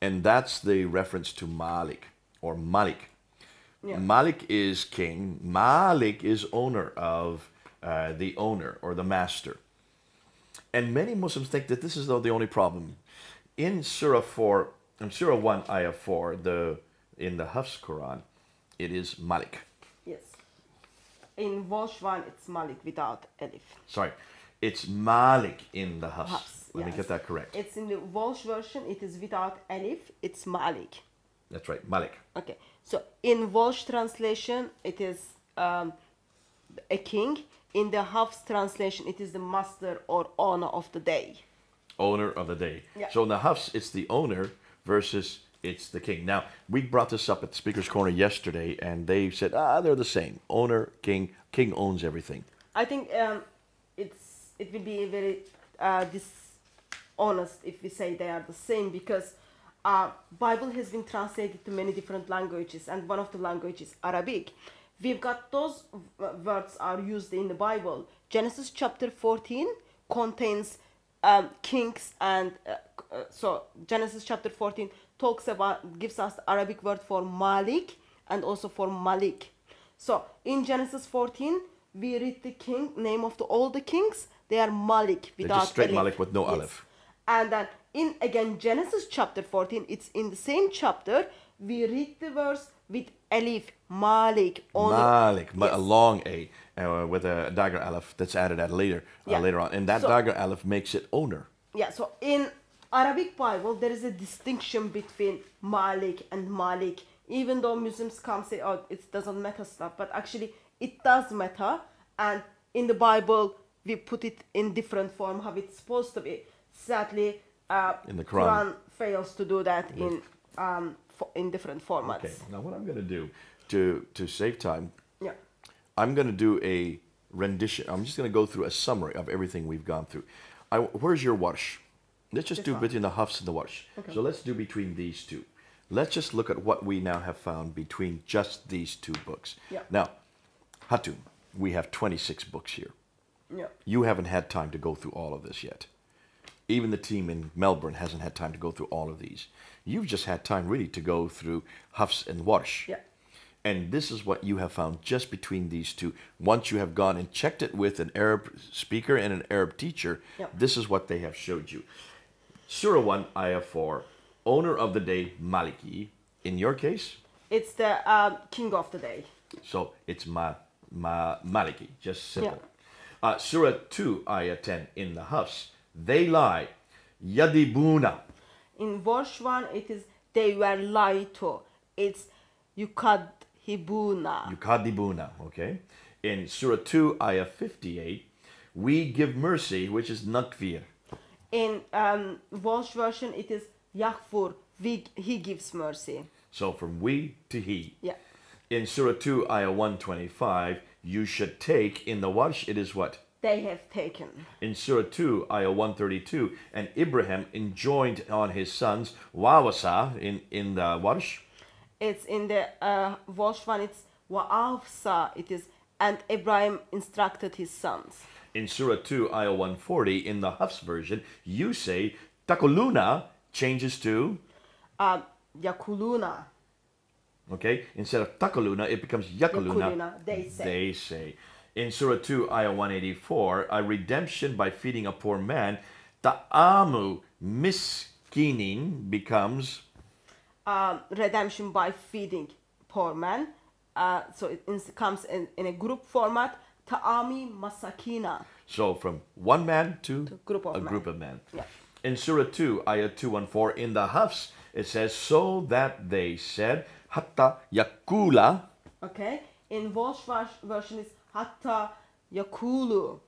S1: And that's the reference to Malik, or Malik. Yeah. Malik is king. Malik is owner of the owner, or the master. And many Muslims think that this is the only problem. In Surah 1, Ayah 4, in the Hafs Quran, it is Malik.
S2: Yes. In Warsh 1, it's Malik without Alif.
S1: Sorry. It's Malik in the Hafs. Let me get that correct.
S2: It's in the Warsh version, it is without Alif. It's Malik.
S1: That's right. Malik.
S2: Okay. So in Warsh translation, it is a king. In the Hafs translation, it is the master or owner of the day.
S1: Owner of the day.
S2: Yeah.
S1: So in the Hafs, it's the owner versus it's the king. Now, we brought this up at the Speaker's Corner yesterday, and they said, they're the same. Owner, king. King owns everything.
S2: I think it will be very dishonest if we say they are the same, because Bible has been translated to many different languages, and one of the languages, Arabic. We've got those words are used in the Bible. Genesis chapter 14 contains kings and so Genesis chapter 14 talks about, gives us the Arabic word for Malik and also for Malik. So in Genesis 14, we read the king, name of all the kings, they are Malik without
S1: just straight
S2: alif.
S1: Malik with no
S2: Yes.
S1: aleph.
S2: And then in again Genesis chapter 14, it's in the same chapter, we read the verse with alif, Malik. Only,
S1: Malik,
S2: yes.
S1: a long A with a dagger aleph that's added at later on. And that dagger aleph makes it owner.
S2: Yeah, so in Arabic Bible, there is a distinction between Malik and Malik. Even though Muslims come say, oh, it doesn't matter stuff, but actually it does matter. And in the Bible, we put it in different form, how it's supposed to be. Sadly,
S1: In the Quran.
S2: fails to do that in different formats.
S1: Okay, now what I'm going to do to save time,
S2: Yeah.
S1: I'm going to do a rendition. I'm just going to go through a summary of everything we've gone through. Where's your warsh? Let's just
S2: This
S1: do
S2: one.
S1: between the hafs and the warsh.
S2: Okay.
S1: So let's do between these two. Let's just look at what we now have found between just these two books.
S2: Yeah.
S1: Now, Hatum, we have 26 books here.
S2: Yeah.
S1: You haven't had time to go through all of this yet. Even the team in Melbourne hasn't had time to go through all of these. You've just had time really to go through Hafs and Warsh.
S2: Yeah.
S1: And this is what you have found just between these two. Once you have gone and checked it with an Arab speaker and an Arab teacher,
S2: Yeah.
S1: this is what they have showed you. Surah 1, Ayah 4, owner of the day, Maliki. In your case,
S2: It's the king of the day.
S1: so it's Maliki, just simple. Surah 2, Ayah 10, in the Hafs, they lie, Yadibuna.
S2: In verse 1, it is they were lied to. It's yukadhibuna.
S1: Yukadibuna, okay? In Surah 2, Ayah 58, we give mercy, which is Nakfir.
S2: In Welsh version, it is Yakfur. He gives mercy.
S1: So from we to he.
S2: Yeah.
S1: In Surah 2, Ayah 125, you should take. In the Warsh, it is what?
S2: They have taken.
S1: In Surah 2, Ayah 132, and Ibrahim enjoined on his sons, Wawasa, in the Warsh.
S2: It's in the Welsh one, it's Wa'afsa. It is, and Ibrahim instructed his sons.
S1: In Surah 2, Ayah 140, in the Hafs version, you say, Takuluna changes to,
S2: Yakuluna.
S1: okay? Instead of Takuluna, it becomes Yakuluna.
S2: Yakuluna, they say.
S1: They say. In Surah 2, Ayah 184, a redemption by feeding a poor man, Ta'amu miskinin becomes,
S2: Redemption by feeding poor man. So it comes in a group format. Ta'ami masakina.
S1: so from one man to
S2: group of
S1: a
S2: men.
S1: group of men.
S2: Yeah.
S1: In Surah 2, Ayah 214, in the Hafs, it says, so that they said, Hatta yakula,
S2: Okay. In Welsh version is hatta yakulu.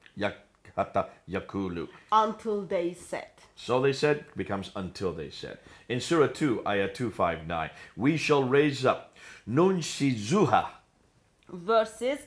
S1: Hatta yakulu.
S2: Until they said.
S1: So they said becomes until they said. In Surah 2, Ayah 259, we shall raise up Nun Shizuha,
S2: Verses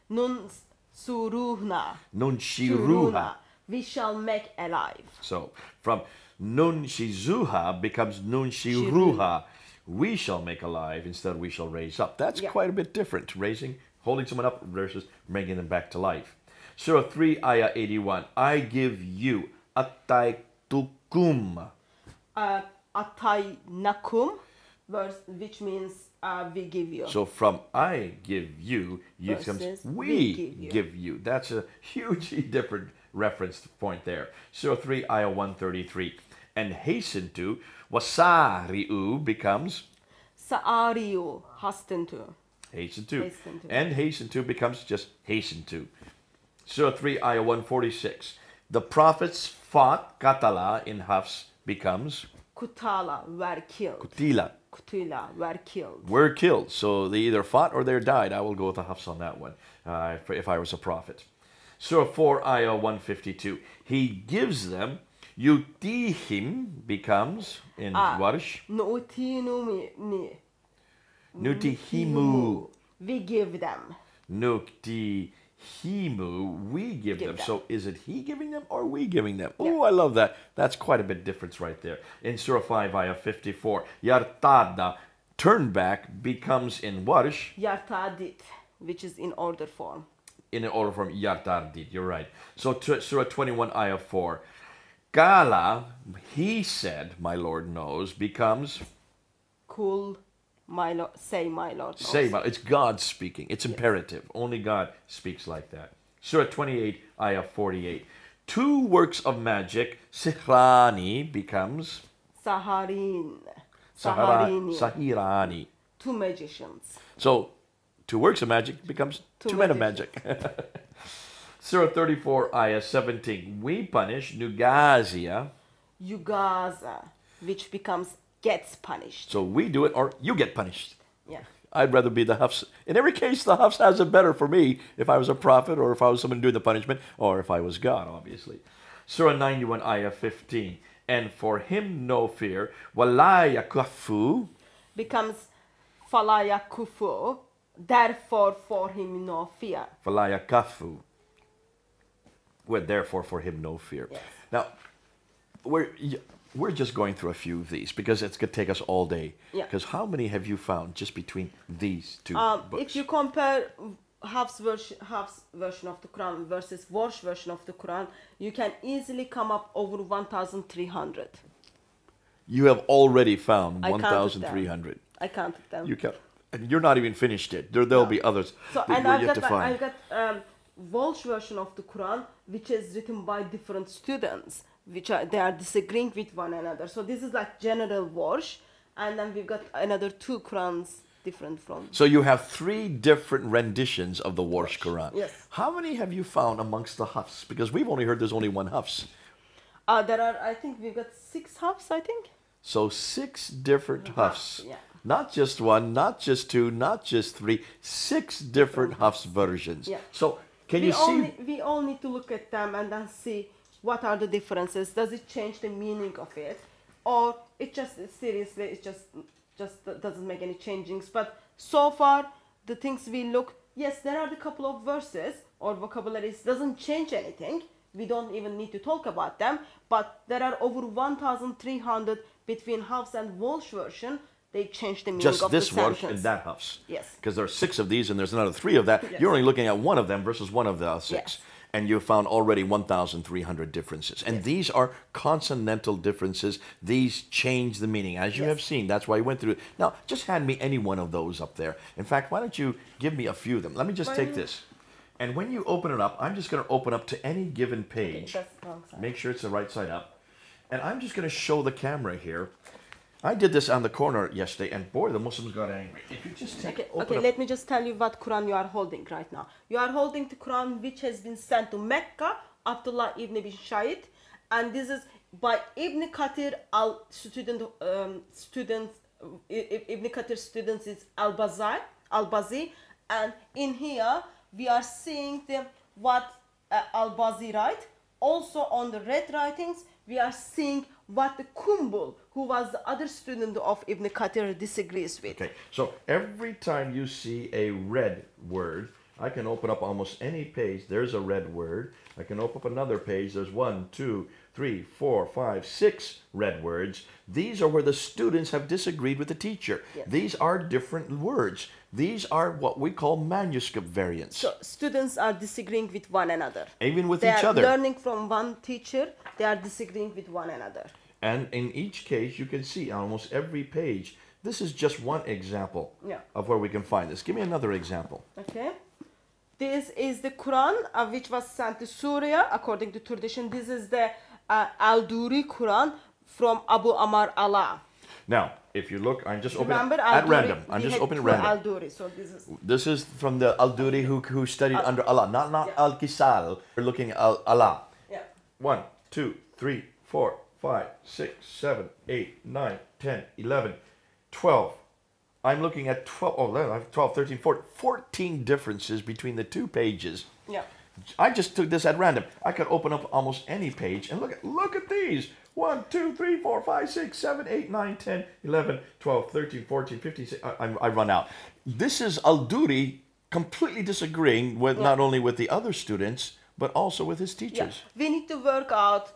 S2: nun suruhna.
S1: Nun Shiruha.
S2: We shall make alive.
S1: So from Nun Shizuha becomes Nun Shiruha. We shall make alive instead of we shall raise up. That's
S2: Yeah.
S1: quite a bit different. Raising, holding someone up versus bringing them back to life. Surah 3, Ayah 81, I give you Ataitukum.
S2: Atay nakum, which means we give you.
S1: So from I give you, it comes
S2: Versus
S1: we give you. That's a hugely different reference point there. Surah 3, Ayah 133. And hasten to, wasari'u becomes
S2: Sa'ariu, hasten to.
S1: hasten to.
S2: Hasten to.
S1: And hasten to becomes just hasten to. Surah 3, Ayah 146. The prophets fought, katala in Hafs becomes
S2: Kutala, were killed.
S1: kutila.
S2: Kutila, were killed.
S1: Were killed. So they either fought or they died. I will go with the Hafs on that one if I was a prophet. Surah 4, Ayah 152. He gives them, yutihim becomes in Warsh.
S2: Nu'tinumi.
S1: Nutihimu.
S2: We give them.
S1: Nuktihimu. We give them.
S2: them.
S1: So is it he giving them or we giving them? Oh, I love that. That's quite a bit difference right there. In Surah 5, Ayah 54. Yartada, turn back, becomes in Warsh.
S2: Yartadit, which is in order form.
S1: In an order from Yartardit. You're right. So Surah 21, Ayah 4. Kala, he said, my Lord knows, becomes
S2: Kul, my Lord, say my Lord knows.
S1: say. It's God speaking. It's imperative. Only God speaks like that. Surah 28, ayah 48. Two works of magic, sihrani becomes
S2: Saharin.
S1: Saharini.
S2: Saharini.
S1: Sahirani.
S2: Two magicians.
S1: So, two works of magic becomes two men of magic. Surah 34, ayah 17. We punish Nugazia.
S2: Yugaza, which becomes gets punished.
S1: So we do it or you get punished.
S2: Yeah.
S1: I'd rather be the Hafs. In every case, the Hafs has it better for me if I was a prophet or if I was someone doing the punishment or if I was God, obviously. Surah 91, ayah 15. And for him no fear. Wala yakufu.
S2: Becomes falaya kufu, therefore for him no fear.
S1: Wala yakafu. Well, therefore for him no fear.
S2: Yes.
S1: Now, we're just going through a few of these because it's going to take us all day.
S2: Yeah.
S1: Because how many have you found just between these two books?
S2: If you compare Hafs version of the Quran versus Warsh version of the Quran, you can easily come up over 1,300.
S1: You have already found
S2: I counted
S1: 1,300.
S2: I counted them.
S1: You can, and you're not even finished yet. There'll be others
S2: So,
S1: that
S2: and
S1: you're
S2: I've
S1: yet
S2: got,
S1: to find.
S2: I've got Walsh version of the Quran, which is written by different students, they are disagreeing with one another. So this is like general Walsh, and then we've got another two Qurans different from.
S1: So you have three different renditions of the Warsh Quran.
S2: Yes.
S1: How many have you found amongst the Hafs? Because we've only heard there's only one Hafs.
S2: There are, I think we've got 6 Hafs, I think.
S1: So 6 different Hafs.
S2: Yeah.
S1: Not just one, not just two, not just 3, 6 different Hafs versions.
S2: Yeah.
S1: So can you see?
S2: We all need to look at them and then see what are the differences. Does it change the meaning of it, or it just seriously it just doesn't make any changings? But so far the things we look, yes, there are a couple of verses or vocabularies doesn't change anything. We don't even need to talk about them. But there are over 1,300 between Hafs and Walsh version. They changed the meaning
S1: Just
S2: of the
S1: this Warsh
S2: sentence.
S1: and that Hafs.
S2: Yes.
S1: Because there are 6 of these and there's another 3 of that.
S2: Yes.
S1: You're only looking at one of them versus one of the 6.
S2: Yes.
S1: And you found already 1,300 differences. And
S2: Yes.
S1: these are consonantal differences. These change the meaning, as you
S2: Yes.
S1: have seen. That's why we went through it. Now, just hand me any one of those up there. In fact, why don't you give me a few of them? Let me just take this. And when you open it up, I'm just going to open up to any given page.
S2: Okay, that's the wrong side.
S1: Make sure it's the right side up. And I'm just going to show the camera here. I did this on the corner yesterday, and boy, the Muslims got angry. If you just take,
S2: Okay, let me just tell you what Quran you are holding right now. You are holding the Quran which has been sent to Mecca, Abdullah ibn bin Shayd, and this is by Ibn Kathir Ibn Kathir students is Al-Bazi, and in here we are seeing what Al-Bazi write. Also on the red writings, we are seeing what the Kumbul, who was the other student of Ibn Kathir, disagrees with.
S1: Okay, so every time you see a red word, I can open up almost any page. There's a red word. I can open up another page. There's 1, 2, 3, 4, 5, 6 red words. These are where the students have disagreed with the teacher.
S2: Yes.
S1: These are different words. These are what we call manuscript variants.
S2: So students are disagreeing with one another.
S1: Even with
S2: They
S1: each
S2: are
S1: other.
S2: learning from one teacher. They are disagreeing with one another.
S1: And in each case, you can see on almost every page, this is just one example of where we can find this. Give me another example.
S2: Okay. This is the Quran which was sent to Syria according to tradition. This is the Al-Duri Quran from Abu Amar Allah.
S1: Now, if you look, I'm just opening
S2: Remember,
S1: at
S2: Al-Duri,
S1: random. I'm just opening random.
S2: Al-Duri, so
S1: This is from the Al-Duri who studied under Allah, not Al-Kisal. We're looking at Allah.
S2: Yeah.
S1: 1, 2, 3, 4, 5, 6, 7, 8, 9, 10, 11, 12. I'm looking at 12, oh, I have 12, 13, 14 differences between the 2 pages.
S2: Yeah.
S1: I just took this at random. I could open up almost any page and look at these. 1, 2, 3, 4, 5, 6, 7, 8, 9, 10, 11, 12, 13, 14, 15, 16. I run out. This is Al-Duri completely disagreeing with not only with the other students, but also with his teachers.
S2: Yeah. We need to work out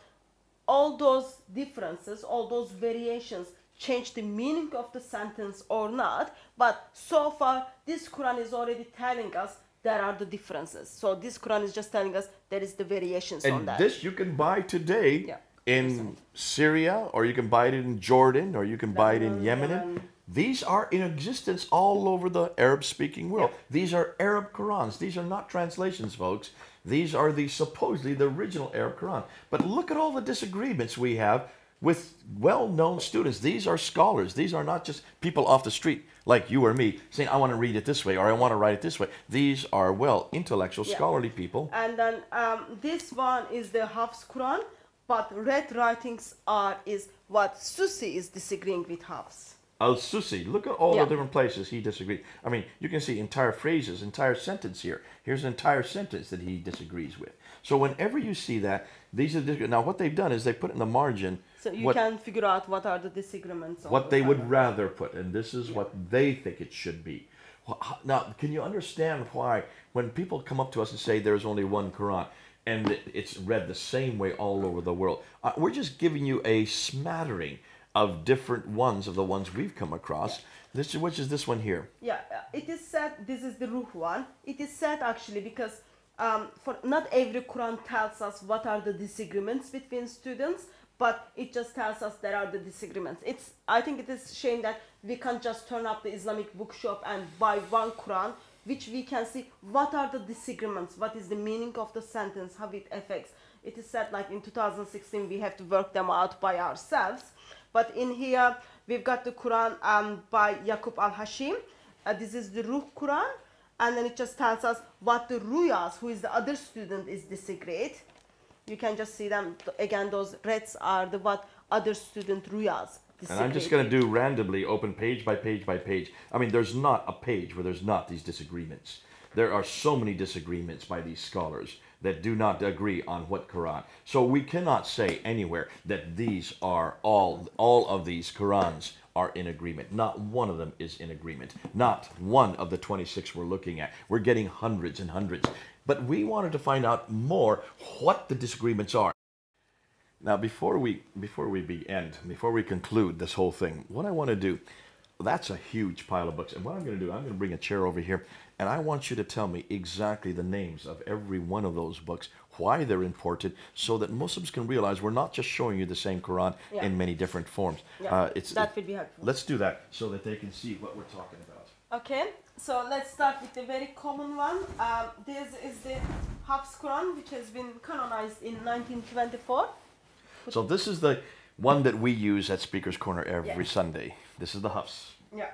S2: all those differences, all those variations change the meaning of the sentence or not. But so far, this Quran is already telling us there are the differences. So this Quran is just telling us there is the variations on that.
S1: And this you can buy today in Syria, or you can buy it in Jordan, or you can buy it in Yemen.
S2: Yemen.
S1: These are in existence all over the Arab-speaking world.
S2: Yeah.
S1: These are Arab Qurans. These are not translations, folks. These are supposedly the original Arab Quran. But look at all the disagreements we have with well-known students. These are scholars. These are not just people off the street like you or me saying, I want to read it this way or I want to write it this way. These are, well, intellectual, scholarly people.
S2: And then this one is the Hafs Quran, but red writings is what Susi is disagreeing with Hafs.
S1: Al-Susi, look at all the different places he disagrees. I mean, you can see entire phrases, entire sentence here. Here's an entire sentence that he disagrees with. So whenever you see that, these are now what they've done is they put in the margin.
S2: So you can figure out what are the disagreements.
S1: What they would rather put, and this is what they think it should be. Now, can you understand why when people come up to us and say there's only one Quran and it's read the same way all over the world? We're just giving you a smattering of different ones of the ones we've come across. Which is this one here? Yeah,
S2: it is said this is the Ruh one. It is said actually because for not every Quran tells us what are the disagreements between students, but it just tells us there are the disagreements. I think it is a shame that we can't just turn up the Islamic bookshop and buy one Quran, which we can see what are the disagreements, what is the meaning of the sentence, how it affects. It is said like in 2016 we have to work them out by ourselves. But in here, we've got the Quran by Yaqub al-Hashim. This is the Ruh Quran. And then it just tells us what the Ruyas, who is the other student, is disagreed. You can just see them. Again, those reds are the what other student Ruyas disagreed.
S1: And I'm just going to do randomly, open page by page by page. I mean, there's not a page where there's not these disagreements. There are so many disagreements by these scholars that do not agree on what Quran. So we cannot say anywhere that these are all of these Qurans are in agreement. Not one of them is in agreement. Not one of the 26 we're looking at. We're getting hundreds and hundreds. But we wanted to find out more what the disagreements are. Now, before we conclude this whole thing, what I want to do, that's a huge pile of books. And what I'm going to do, I'm going to bring a chair over here, and I want you to tell me exactly the names of every one of those books, why they're important, so that Muslims can realize we're not just showing you the same Quran in many different forms.
S2: That would be helpful.
S1: Let's do that so that they can see what we're talking about.
S2: Okay, so let's start with the very common one. This is the Hafs Quran, which has been canonized in 1924.
S1: So this is the one that we use at Speaker's Corner every Sunday. This is the Hafs.
S2: Yeah.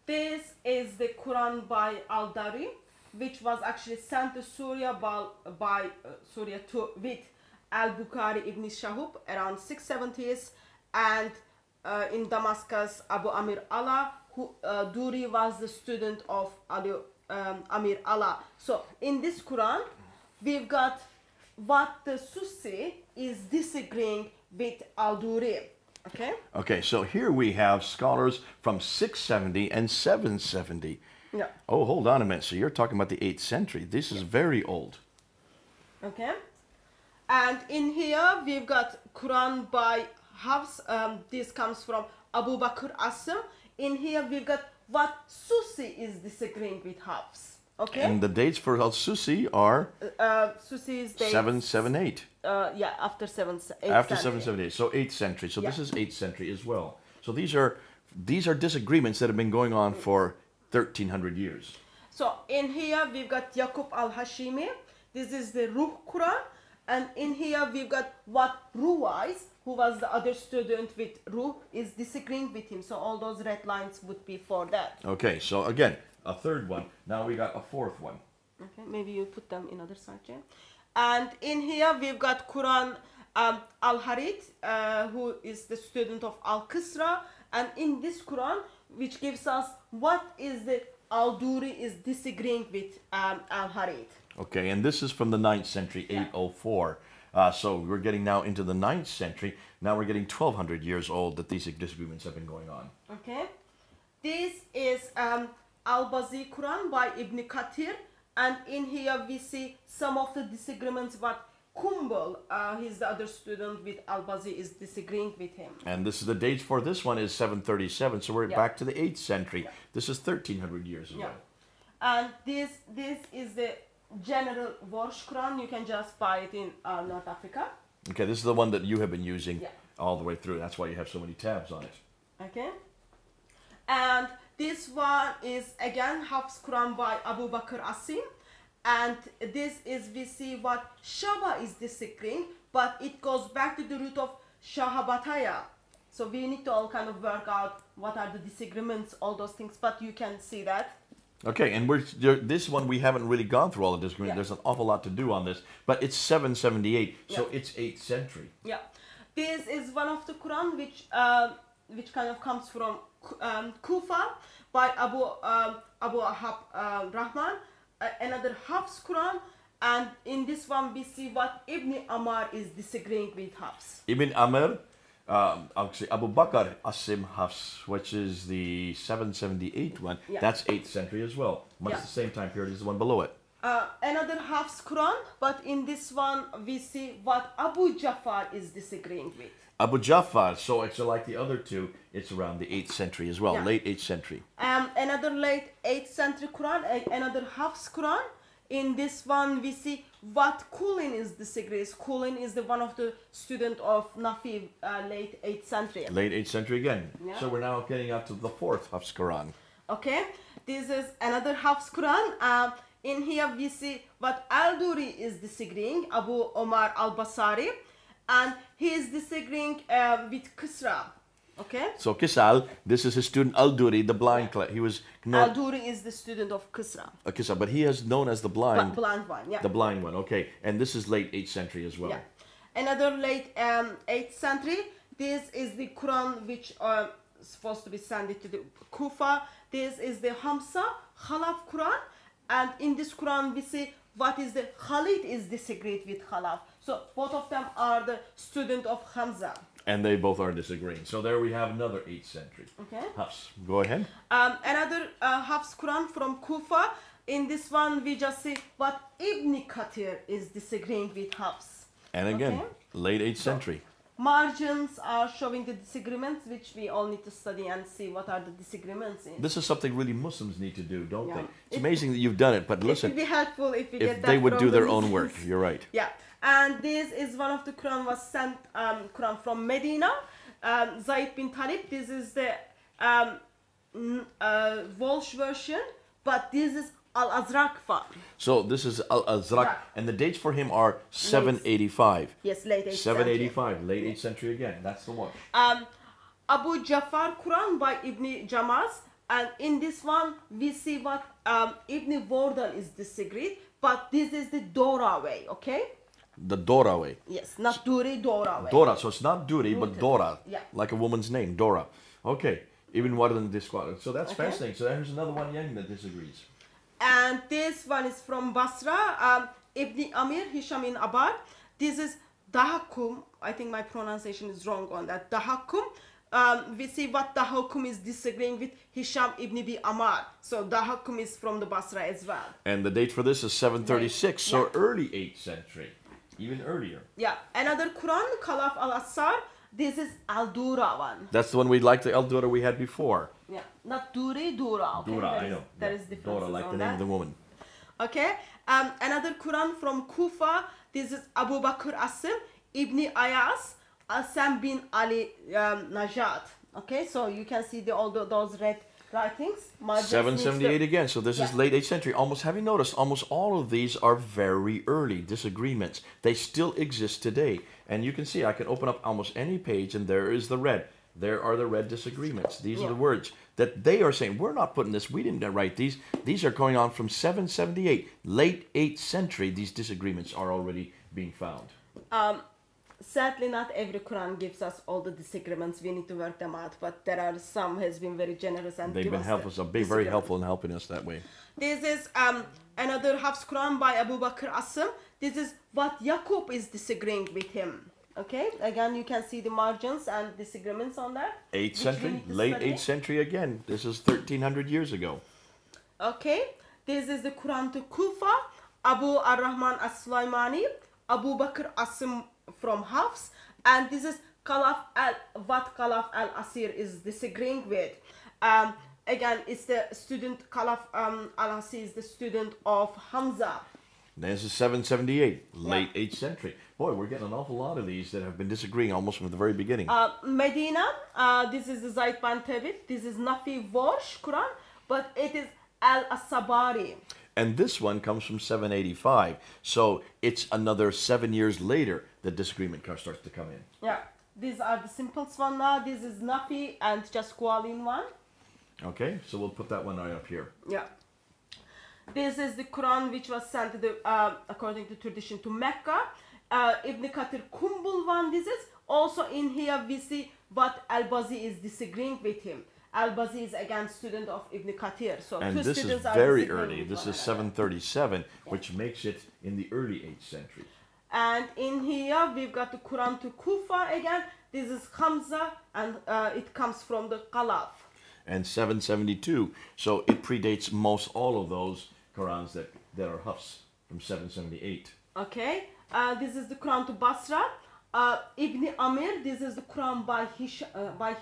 S2: This is the Quran by Al-Dari, which was actually sent to Syria by Syria with Al-Bukhari ibn Shahub around 670s, and in Damascus, Abu Amir Allah, who Duri was the student of Amir Allah. So in this Quran, we've got what the Susi is disagreeing with Al-Duri. Okay.
S1: Okay, so here we have scholars from 670 and 770.
S2: Yeah.
S1: Oh, hold on a minute. So you're talking about the 8th century. This is very old.
S2: Okay. And in here we've got Quran by Hafs. This comes from Abu Bakr Asim. In here we've got what Susi is disagreeing with Hafs. Okay.
S1: And the dates for Al-Susi are
S2: Susi's dates
S1: 778.
S2: Yeah, after 778.
S1: After 778. So 8th century. So this is 8th century as well. So these are disagreements that have been going on for 1300 years.
S2: So in here we've got Yaqub al-Hashimi. This is the Ruh Quran. And in here we've got what Ruwais, who was the other student with Ruh, is disagreeing with him. So all those red lines would be for that.
S1: Okay, so again, a third one. Now we got a fourth one.
S2: Okay, maybe you put them in other side, yeah. And in here we've got Quran Al-Harith, who is the student of Al-Qisra. And in this Quran, which gives us what is the Al-Duri is disagreeing with Al-Harith.
S1: Okay, and this is from the 9th century, 804. So we're getting now into the 9th century. Now we're getting 1200 years old that these disagreements have been going on.
S2: Okay. This is Al-Bazi Quran by Ibn Kathir, and in here we see some of the disagreements, but Kumbal, he's the other student with Al-Bazi, is disagreeing with him. And
S1: this is the dates for this one is 737, so we're back to the 8th century.
S2: Yeah.
S1: This is 1300 years ago.
S2: And this is the general Warsh Quran. You can just buy it in North Africa.
S1: Okay, this is the one that you have been using
S2: Yeah.
S1: all the way through. That's why you have so many tabs on it.
S2: Okay. And this one is again Hafs Quran by Abu Bakr Asim. And this is, we see what Shaba is disagreeing, but it goes back to the root of Shahabataya. So we need to all kind of work out what are the disagreements, all those things, but you can see that.
S1: Okay, and this one we haven't really gone through all the disagreement.
S2: Yeah.
S1: There's an awful lot to do on this, but it's 778, so
S2: Yeah.
S1: it's 8th century.
S2: Yeah, this is one of the Quran which kind of comes from Kufa by Abu Ahab Rahman, another Hafs Quran, and in this one we see what Ibn Amar is disagreeing with Hafs.
S1: Ibn Amr, actually Abu Bakr Asim Hafs, which is the 778 one,
S2: Yeah.
S1: that's 8th century as well. Much
S2: Yeah.
S1: the same time period as the one below it.
S2: Another Hafs Quran, but in this one we see what Abu Jafar is disagreeing with.
S1: Abu Jafar, so it's like the other two, it's around the 8th century as well,
S2: Yeah.
S1: late 8th century.
S2: Another late 8th century Quran, another Hafs Quran. In this one we see what Kulin is disagrees. Kulin is the one of the student of Nafi, late 8th century.
S1: Late 8th century again.
S2: Yeah.
S1: So we're now getting up to the 4th Hafs Quran.
S2: Okay, this is another Hafs Quran. In here we see what Al-Duri is disagreeing, Abu Omar al-Basari, and he is disagreeing with Kisra. Okay,
S1: So Kisal, this is his student Al-Duri, the blind. He was known,
S2: Al-Duri is the student of Kisra,
S1: Kisal, but he is known as the blind.
S2: blind one. Yeah.
S1: The blind one, okay. And this is late 8th century as well.
S2: Yeah. Another late 8th century. This is the Quran which are supposed to be sent to the Kufa. This is the Hamsa Khalaf Quran, and in this Quran we see what is the Khalid is disagreed with Khalaf. So both of them are the student of Hamza.
S1: And they both are disagreeing. So there we have another 8th century.
S2: Okay.
S1: Hafs, go ahead.
S2: Another Hafs Quran from Kufa. In this one we just see what Ibn Kathir is disagreeing with Hafs.
S1: And again,
S2: Okay.
S1: late 8th century.
S2: Margins are showing the disagreements, which we all need to study and see what are the disagreements in.
S1: This is something really Muslims need to do, don't
S2: Yeah.
S1: they? It's amazing that you've done it, but
S2: It
S1: listen,
S2: would be helpful if we get
S1: if
S2: that
S1: they would
S2: from
S1: do
S2: the
S1: their own work,
S2: Muslims.
S1: you're right.
S2: Yeah, and this is one of the Quran was sent Quran from Medina. Zayd bin Talib. This is the Walsh version, but this is Al-Azraq one.
S1: So this is Al-Azraq,
S2: Right.
S1: and the dates for him are 785.
S2: Yes, late 8th
S1: 785, late 8th century again. That's the one.
S2: Abu Jafar Quran by Ibn Jamaz, and in this one we see what Ibn Wardal is disagreed, but this is the Dora way, okay?
S1: The Dora way.
S2: Yes, not Duri, Dora way.
S1: Dora, so it's not Duri, but
S2: Rooted.
S1: Dora.
S2: Yeah.
S1: Like a woman's name, Dora. Okay, even more than this one. So that's
S2: Okay.
S1: fascinating. So there's another one young that disagrees.
S2: And this one is from Basra, Ibn Amir, Hisham in Abad. This is Dahakum. I think my pronunciation is wrong on that. Dahakum. We see what Dahakum is disagreeing with Hisham ibn Abi Amar. So Dahakum is from the Basra as well.
S1: And the date for this is 736, so
S2: Yeah.
S1: early 8th century. Even earlier.
S2: Yeah, another Quran, Khalaf al-Assar. This is Al-Dura one.
S1: That's the one we like, the El Dora we had before.
S2: Yeah, not Duri, Dura. Okay?
S1: Dora,
S2: There
S1: I
S2: is-
S1: know.
S2: There
S1: Yeah.
S2: is differences
S1: Dora, like
S2: on
S1: the name
S2: that.
S1: of the woman.
S2: Okay, another Quran from Kufa. This is Abu Bakr Asim, Ibn Ayas, Asam bin Ali Najat. Okay, so you can see all those red writings. Margins
S1: 778
S2: needs to-
S1: again, so this is
S2: Yeah.
S1: late 8th century. Almost, have you noticed, almost all of these are very early disagreements. They still exist today. And you can see, I can open up almost any page and there is the red. There are the red disagreements. These are the
S2: Yeah.
S1: words that they are saying, we're not putting this, we didn't write these. These are going on from 778, late 8th century. These disagreements are already being found.
S2: Sadly, not every Quran gives us all the disagreements. We need to work them out. But there are some has been very generous and
S1: They've
S2: give
S1: been
S2: us
S1: helpful,
S2: the
S1: so very
S2: disagreements.
S1: helpful in helping us that way.
S2: This is another Hafs Quran by Abu Bakr Asim. This is what Yaqub is disagreeing with him. Okay, again you can see the margins and disagreements on that.
S1: 8th
S2: which we
S1: century,
S2: need to
S1: late
S2: study.
S1: 8th century again. This is 1300 years ago.
S2: Okay, this is the Quran to Kufa, Abu Ar-Rahman As-Sulaimani, Abu Bakr Asim from Hafs, and this is what Khalaf al-Asir is disagreeing with. Again, it's the student Khalaf al-Asir is the student of Hamza.
S1: This is 778, late 8th century. Boy, we're getting an awful lot of these that have been disagreeing almost from the very beginning.
S2: Medina, this is the Zayd bin Thabit. This is Nafi Warsh Quran, but it is Al-Asabari.
S1: And this one comes from 785. So it's another 7 years later that disagreement starts to come in.
S2: Yeah, these are the simplest one now. This is Nafi and just Qualin one.
S1: Okay, so we'll put that one right up here.
S2: Yeah. This is the Quran which was sent to the, according to tradition, to Mecca. Ibn Kathir Kumbul one, this is. Also in here we see what Al-Bazi is disagreeing with him. Al-Bazi is again student of Ibn Kathir. So
S1: and
S2: two
S1: this
S2: students
S1: is
S2: are
S1: very
S2: disagreeing
S1: early.
S2: with
S1: This
S2: one
S1: is
S2: another.
S1: 737, which makes it in the early 8th century.
S2: And in here we've got the Quran to Kufa again. This is Hamza and it comes from the Qalaf.
S1: And 772. So it predates most all of those Qurans that are Hafs from 778.
S2: Okay. This is the Quran to Basra. Ibn Amir, this is the Quran by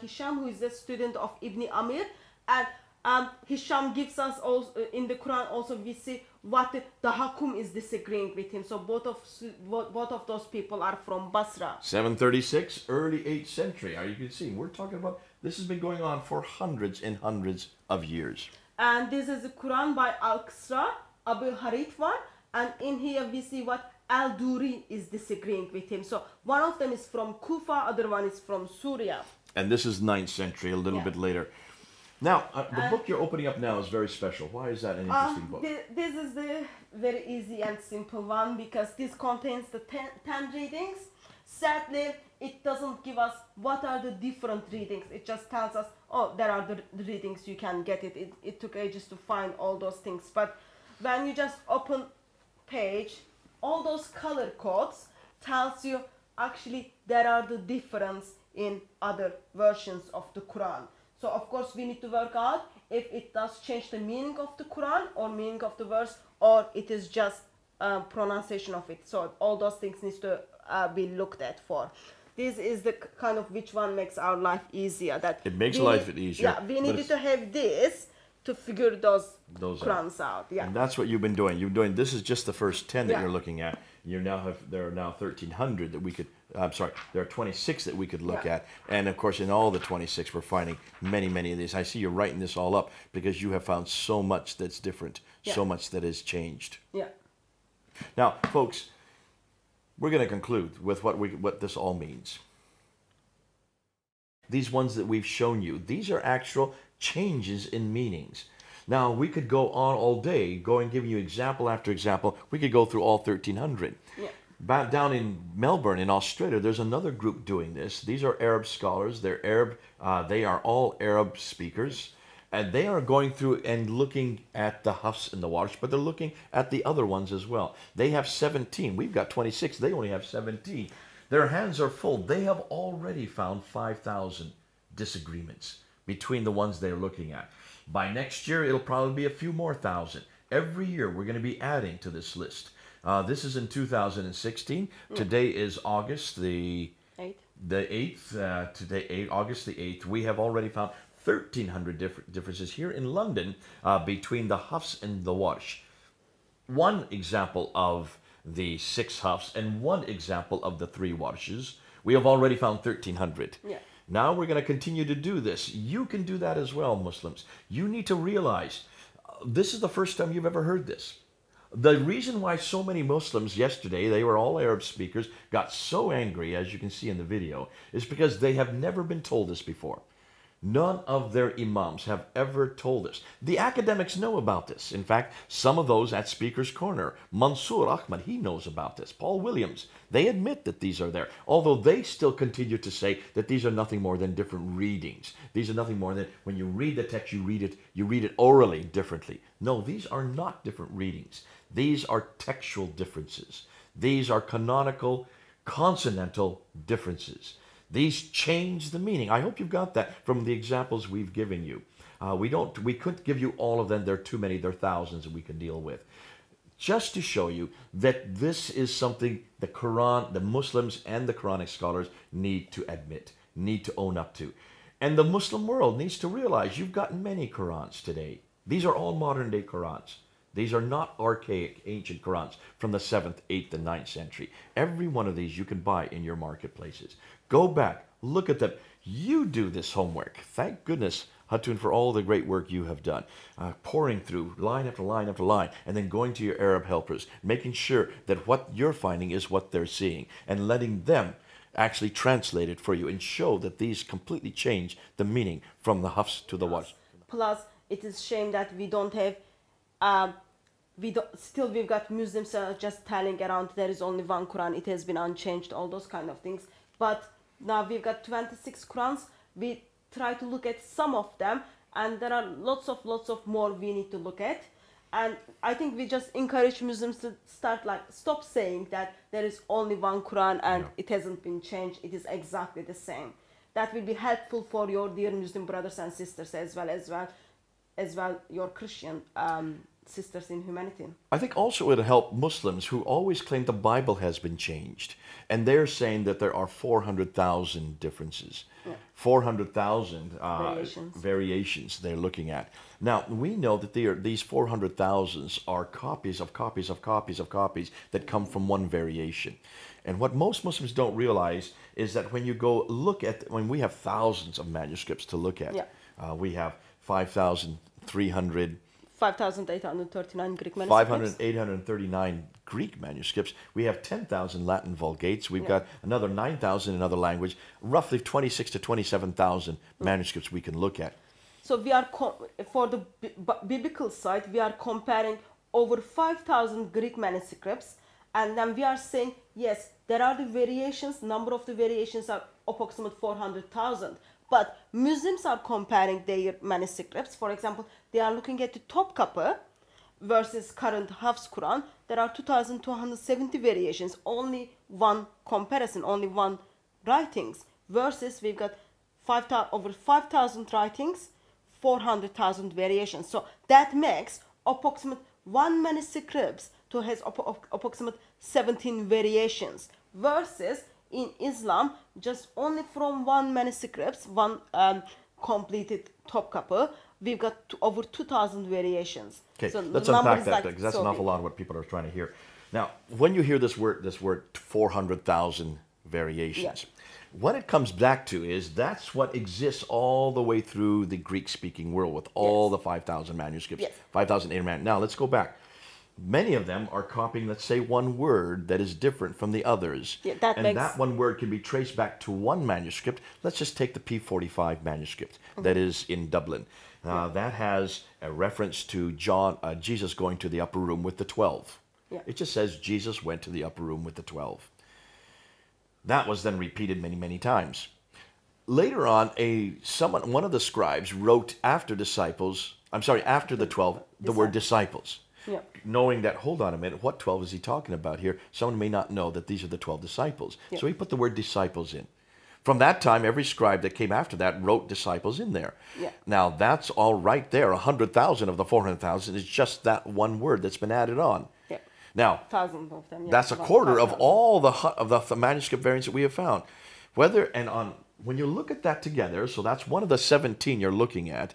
S2: Hisham, who is a student of Ibn Amir. And Hisham gives us also, in the Quran also we see what the Hakum is disagreeing with him. So both of those people are from Basra.
S1: 736, early 8th century. You can see, we're talking about, this has been going on for hundreds and hundreds of years.
S2: And this is the Quran by Al-Qasra, Abu Harith one. And in here we see what Al-Duri is disagreeing with him. So one of them is from Kufa, other one is from Syria.
S1: And this is 9th century, a little bit later. Now, the book you're opening up now is very special. Why is that an interesting book?
S2: This is the very easy and simple one because this contains the 10 readings. Sadly, it doesn't give us what are the different readings. It just tells us, oh, there are the readings, you can get it. It took ages to find all those things. But when you just open page, all those color codes tells you actually there are the difference in other versions of the Quran. So of course we need to work out if it does change the meaning of the Quran or meaning of the verse, or it is just pronunciation of it. So all those things needs to be looked at for. This is the kind of which one makes our life easier. That
S1: it makes life easier.
S2: Yeah, we needed to have this to figure those Qurans out. Yeah.
S1: And that's what you've been doing. This is just the first 10 that
S2: Yeah.
S1: you're looking at. There are now 1,300 that we could, there are 26 that we could look at. And of course, in all the 26, we're finding many, many of these. I see you're writing this all up because you have found so much that's different, so much that has changed.
S2: Yeah.
S1: Now, folks, we're going to conclude with what this all means. These ones that we've shown you, these are actual changes in meanings. Now, we could go on all day, giving you example after example. We could go through all 1,300.
S2: Yeah.
S1: Back down in Melbourne, in Australia, there's another group doing this. These are Arab scholars. They're Arab. They are all Arab speakers. And they are going through and looking at the Hafs and the Warsh, but they're looking at the other ones as well. They have 17. We've got 26. They only have 17. Their hands are full. They have already found 5,000 disagreements between the ones they're looking at. By next year, it'll probably be a few more thousand. Every year, we're going to be adding to this list. This is in 2016. Today is August the 8th. Today, August the 8th. We have already found 1,300 differences here in London between the Hafs and the Warsh. One example of the 6 Hafs and one example of the 3 Warshes. We have already found 1,300.
S2: Yeah.
S1: Now we're going to continue to do this. You can do that as well, Muslims. You need to realize this is the first time you've ever heard this. The reason why so many Muslims yesterday, they were all Arab speakers, got so angry, as you can see in the video, is because they have never been told this before. None of their imams have ever told us. The academics know about this. In fact, some of those at Speaker's Corner, Mansour Ahmad, he knows about this. Paul Williams, they admit that these are there. Although they still continue to say that these are nothing more than different readings. These are nothing more than when you read the text, you read it orally differently. No, these are not different readings. These are textual differences. These are canonical, consonantal differences. These change the meaning. I hope you've got that from the examples we've given you. We couldn't give you all of them. There are too many. There are thousands that we can deal with. Just to show you that this is something the Quran, the Muslims and the Quranic scholars need to admit, need to own up to. And the Muslim world needs to realize you've got many Qurans today. These are all modern day Qurans. These are not archaic ancient Qurans from the 7th, 8th, and 9th century. Every one of these you can buy in your marketplaces. Go back, look at them. You do this homework. Thank goodness, Hatun, for all the great work you have done. Pouring through line after line after line, and then going to your Arab helpers, making sure that what you're finding is what they're seeing, and letting them actually translate it for you and show that these completely change the meaning from the Hafs to the Warsh.
S2: Plus, it is shame that we don't have, we've got Muslims just telling around there is only one Quran, it has been unchanged, all those kind of things. But now we've got 26 Qurans. We try to look at some of them, and there are lots of more we need to look at. And I think we just encourage Muslims to stop saying that there is only one Quran and it hasn't been changed. It is exactly the same. That will be helpful for your dear Muslim brothers and sisters as well your Christian sisters in humanity.
S1: I think also it'll help Muslims who always claim the Bible has been changed. And they're saying that there are 400,000 differences. Yeah. 400,000 variations they're looking at. Now, we know that these 400,000 are copies of copies of copies of copies that come from one variation. And what most Muslims don't realize is that when you go look at, when we have thousands of manuscripts to look at, we have 5,300
S2: 5,839 Greek manuscripts.
S1: 839 Greek manuscripts. We have 10,000 Latin Vulgates. We've got another 9,000 in another language. Roughly 26 to 27,000 manuscripts we can look at.
S2: So we are, for the biblical side, we are comparing over 5,000 Greek manuscripts. And then we are saying, yes, there are the variations. Number of the variations are approximately 400,000. But Muslims are comparing their manuscripts. For example, they are looking at the top copy versus current Hafs Quran. There are 2,270 variations. Only one comparison, only one writings. Versus we've got over 5,000 writings, 400,000 variations. So that makes approximate one manuscript to has approximate 17 variations. Versus in Islam, just only from one manuscript, one completed top copy, we've got over 2,000 variations.
S1: Okay, so let's unpack that, because that's an awful lot of what people are trying to hear. Now, when you hear this word 400,000 variations, what it comes back to is that's what exists all the way through the Greek-speaking world with all the 5,000 manuscripts, 5,800. Now, let's go back. Many of them are copying, let's say, one word that is different from the others. That one word can be traced back to one manuscript. Let's just take the P45 manuscript that is in Dublin. That has a reference to Jesus going to the upper room with the 12. It just says Jesus went to the upper room with the 12. That was then repeated many, many times. Later on, one of the scribes wrote after the 12, the word disciples. Knowing that, hold on a minute, what 12 is he talking about here? Someone may not know that these are the 12 disciples. So he put the word disciples in. From that time, every scribe that came after that wrote disciples in there. Now, that's all right there. 100,000 of the 400,000 is just that one word that's been added on. Now, thousands of them, that's a quarter of all the manuscript variants that we have found. When you look at that together, so that's one of the 17 you're looking at,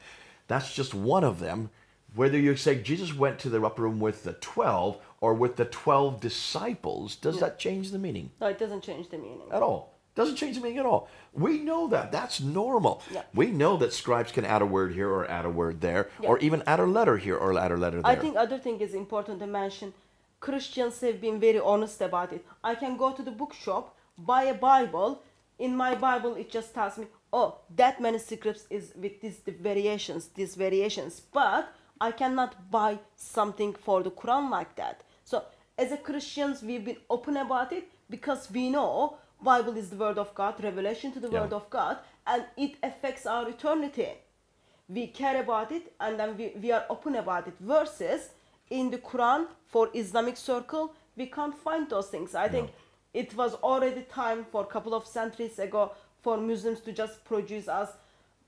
S1: that's just one of them. Whether you say Jesus went to the upper room with the 12 or with the 12 disciples, does that change the meaning?
S2: No, it doesn't change the meaning.
S1: At all. Doesn't change the meaning at all. We know that. That's normal. We know that scribes can add a word here or add a word there, or even add a letter here or add a letter there.
S2: I think other thing is important to mention. Christians have been very honest about it. I can go to the bookshop, buy a Bible. In my Bible, it just tells me, oh, that manuscript is with these variations. But I cannot buy something for the Quran like that. So as a Christians, we've been open about it because we know Bible is the word of God, revelation to the word of God, and it affects our eternity. We care about it, and then we are open about it. Versus in the Quran, for Islamic circle, we can't find those things. I think it was already time for a couple of centuries ago for Muslims to just produce us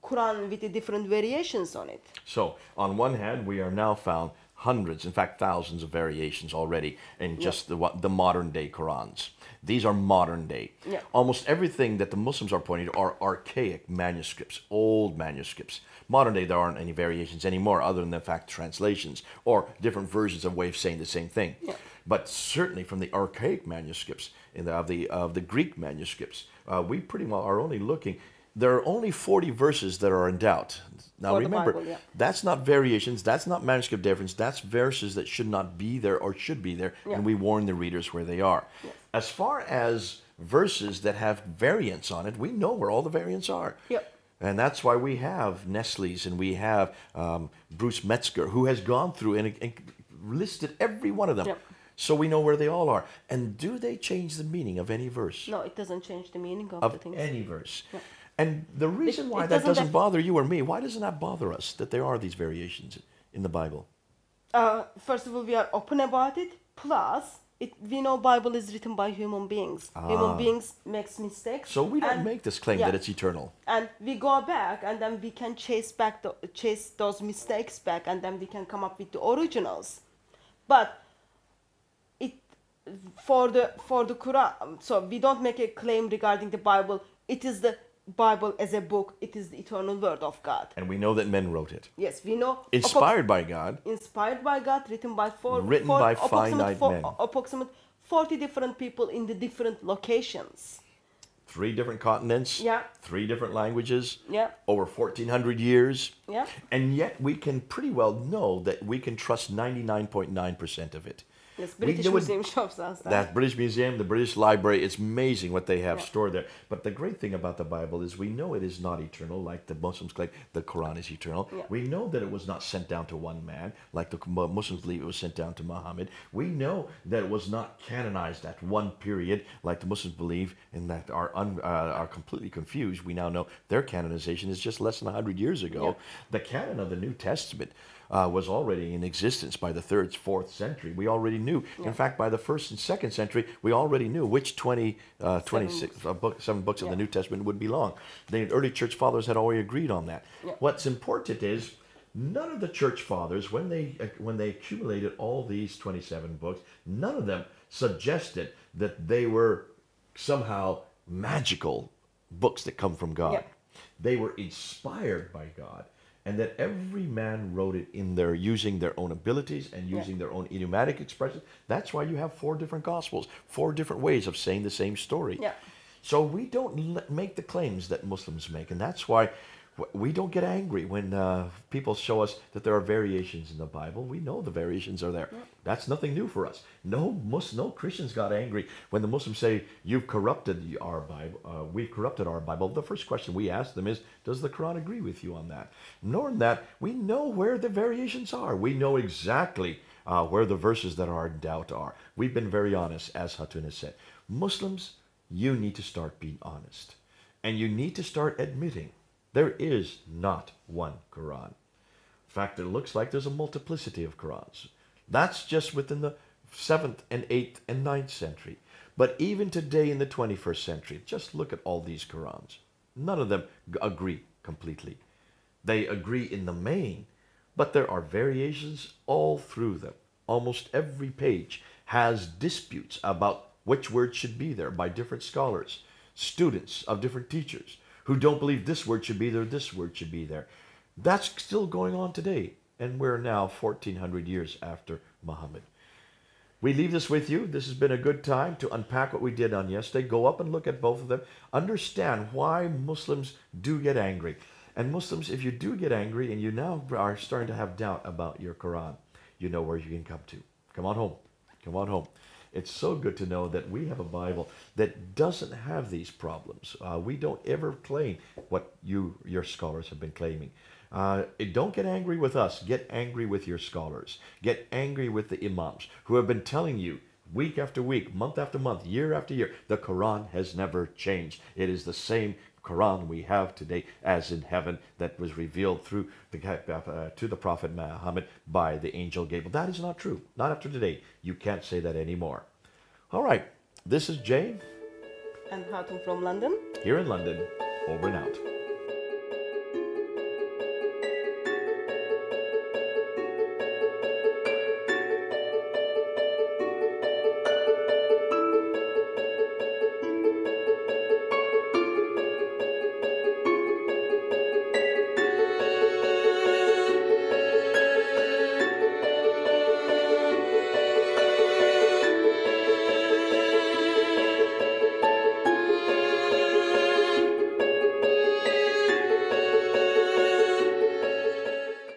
S2: Quran with the different variations on it.
S1: So, on one hand, we are now found hundreds, in fact thousands of variations already in just the modern day Qurans. These are modern day.
S2: Yeah.
S1: Almost everything that the Muslims are pointing to are archaic manuscripts, old manuscripts. Modern day, there aren't any variations anymore other than, in fact, translations or different versions of way of saying the same thing.
S2: Yeah.
S1: But certainly from the archaic manuscripts, of the Greek manuscripts, we pretty well are only looking. There are only 40 verses that are in doubt. Now
S2: For the
S1: remember,
S2: Bible, yeah.
S1: that's not variations, that's not manuscript difference, that's verses that should not be there or should be there,
S2: Yeah.
S1: and we warn the readers where they are.
S2: Yes.
S1: As far as verses that have variants on it, we know where all the variants are.
S2: Yeah.
S1: And that's why we have Nestle's and we have Bruce Metzger, who has gone through and listed every one of them.
S2: Yep.
S1: So we know where they all are. And do they change the meaning of any verse?
S2: No, it doesn't change the meaning of the
S1: Of
S2: things.
S1: any verse.
S2: Yeah.
S1: And the reason why
S2: it
S1: that doesn't
S2: doesn't
S1: bother you or me, why doesn't that bother us, that there are these variations in the Bible?
S2: First of all, we are open about it. Plus, we know Bible is written by human beings. Human beings makes mistakes.
S1: So we don't
S2: and-
S1: make this claim
S2: yeah.
S1: that it's eternal.
S2: And we go back, and then we can chase those mistakes back, and then we can come up with the originals. But for the Quran, so we don't make a claim regarding the Bible. It is the Bible as a book. It is the eternal word of God.
S1: And we know that men wrote it.
S2: Yes, we know.
S1: Inspired by God.
S2: Inspired by God, written by
S1: Finite men.
S2: approximate 40 different people in the different locations.
S1: 3 different continents.
S2: Yeah.
S1: 3 different languages.
S2: Yeah.
S1: Over 1,400 years.
S2: Yeah.
S1: And yet we can pretty well know that we can trust 99.9% of it.
S2: Yes,
S1: We
S2: British
S1: know it-
S2: Museum shows us that.
S1: That British Museum, the British Library, it's amazing what they have stored there. But the great thing about the Bible is we know it is not eternal, like the Muslims claim the Quran is eternal.
S2: Yeah.
S1: We know that it was not sent down to one man, like the Muslims believe it was sent down to Muhammad. We know that it was not canonized at one period, like the Muslims believe, and that are completely confused. We now know their canonization is just less than 100 years ago.
S2: Yeah.
S1: The canon of the New Testament was already in existence by the 3rd, 4th century. We already knew.
S2: Yeah.
S1: In fact, by the 1st and 2nd century, we already knew which 7 books of the New Testament would belong. The early church fathers had already agreed on that.
S2: Yeah.
S1: What's important is none of the church fathers, when they accumulated all these 27 books, none of them suggested that they were somehow magical books that come from God.
S2: Yeah.
S1: They were inspired by God. And that every man wrote it in their using their own abilities and using their own idiomatic expressions. That's why you have 4 different gospels, 4 different ways of saying the same story.
S2: Yeah.
S1: So we don't make the claims that Muslims make, and that's why we don't get angry when people show us that there are variations in the Bible. We know the variations are there.
S2: Yeah.
S1: That's nothing new for us. No Christians got angry when the Muslims say, you've corrupted our Bible, we corrupted our Bible. The first question we ask them is, does the Quran agree with you on that? Knowing that, we know where the variations are. We know exactly where the verses that are in doubt are. We've been very honest, as Hatun has said. Muslims, you need to start being honest. And you need to start admitting there is not one Quran. In fact, it looks like there's a multiplicity of Qurans. That's just within the 7th and 8th and 9th century. But even today in the 21st century, just look at all these Qurans. None of them agree completely. They agree in the main, but there are variations all through them. Almost every page has disputes about which word should be there by different scholars, students of different teachers, who don't believe this word should be there, this word should be there. That's still going on today, and we're now 1,400 years after Muhammad. We leave this with you. This has been a good time to unpack what we did on yesterday. Go up and look at both of them. Understand why Muslims do get angry. And Muslims, if you do get angry and you now are starting to have doubt about your Quran, you know where you can come to. Come on home. Come on home. It's so good to know that we have a Bible that doesn't have these problems. We don't ever claim what your scholars have been claiming. Don't get angry with us. Get angry with your scholars. Get angry with the imams who have been telling you week after week, month after month, year after year, the Quran has never changed. It is the same Quran we have today as in heaven that was revealed through to the Prophet Muhammad by the angel Gabriel. That is not true. Not after today. You can't say that anymore. All right. This is Jay.
S2: And Hatun from London.
S1: Here in London. Over and out.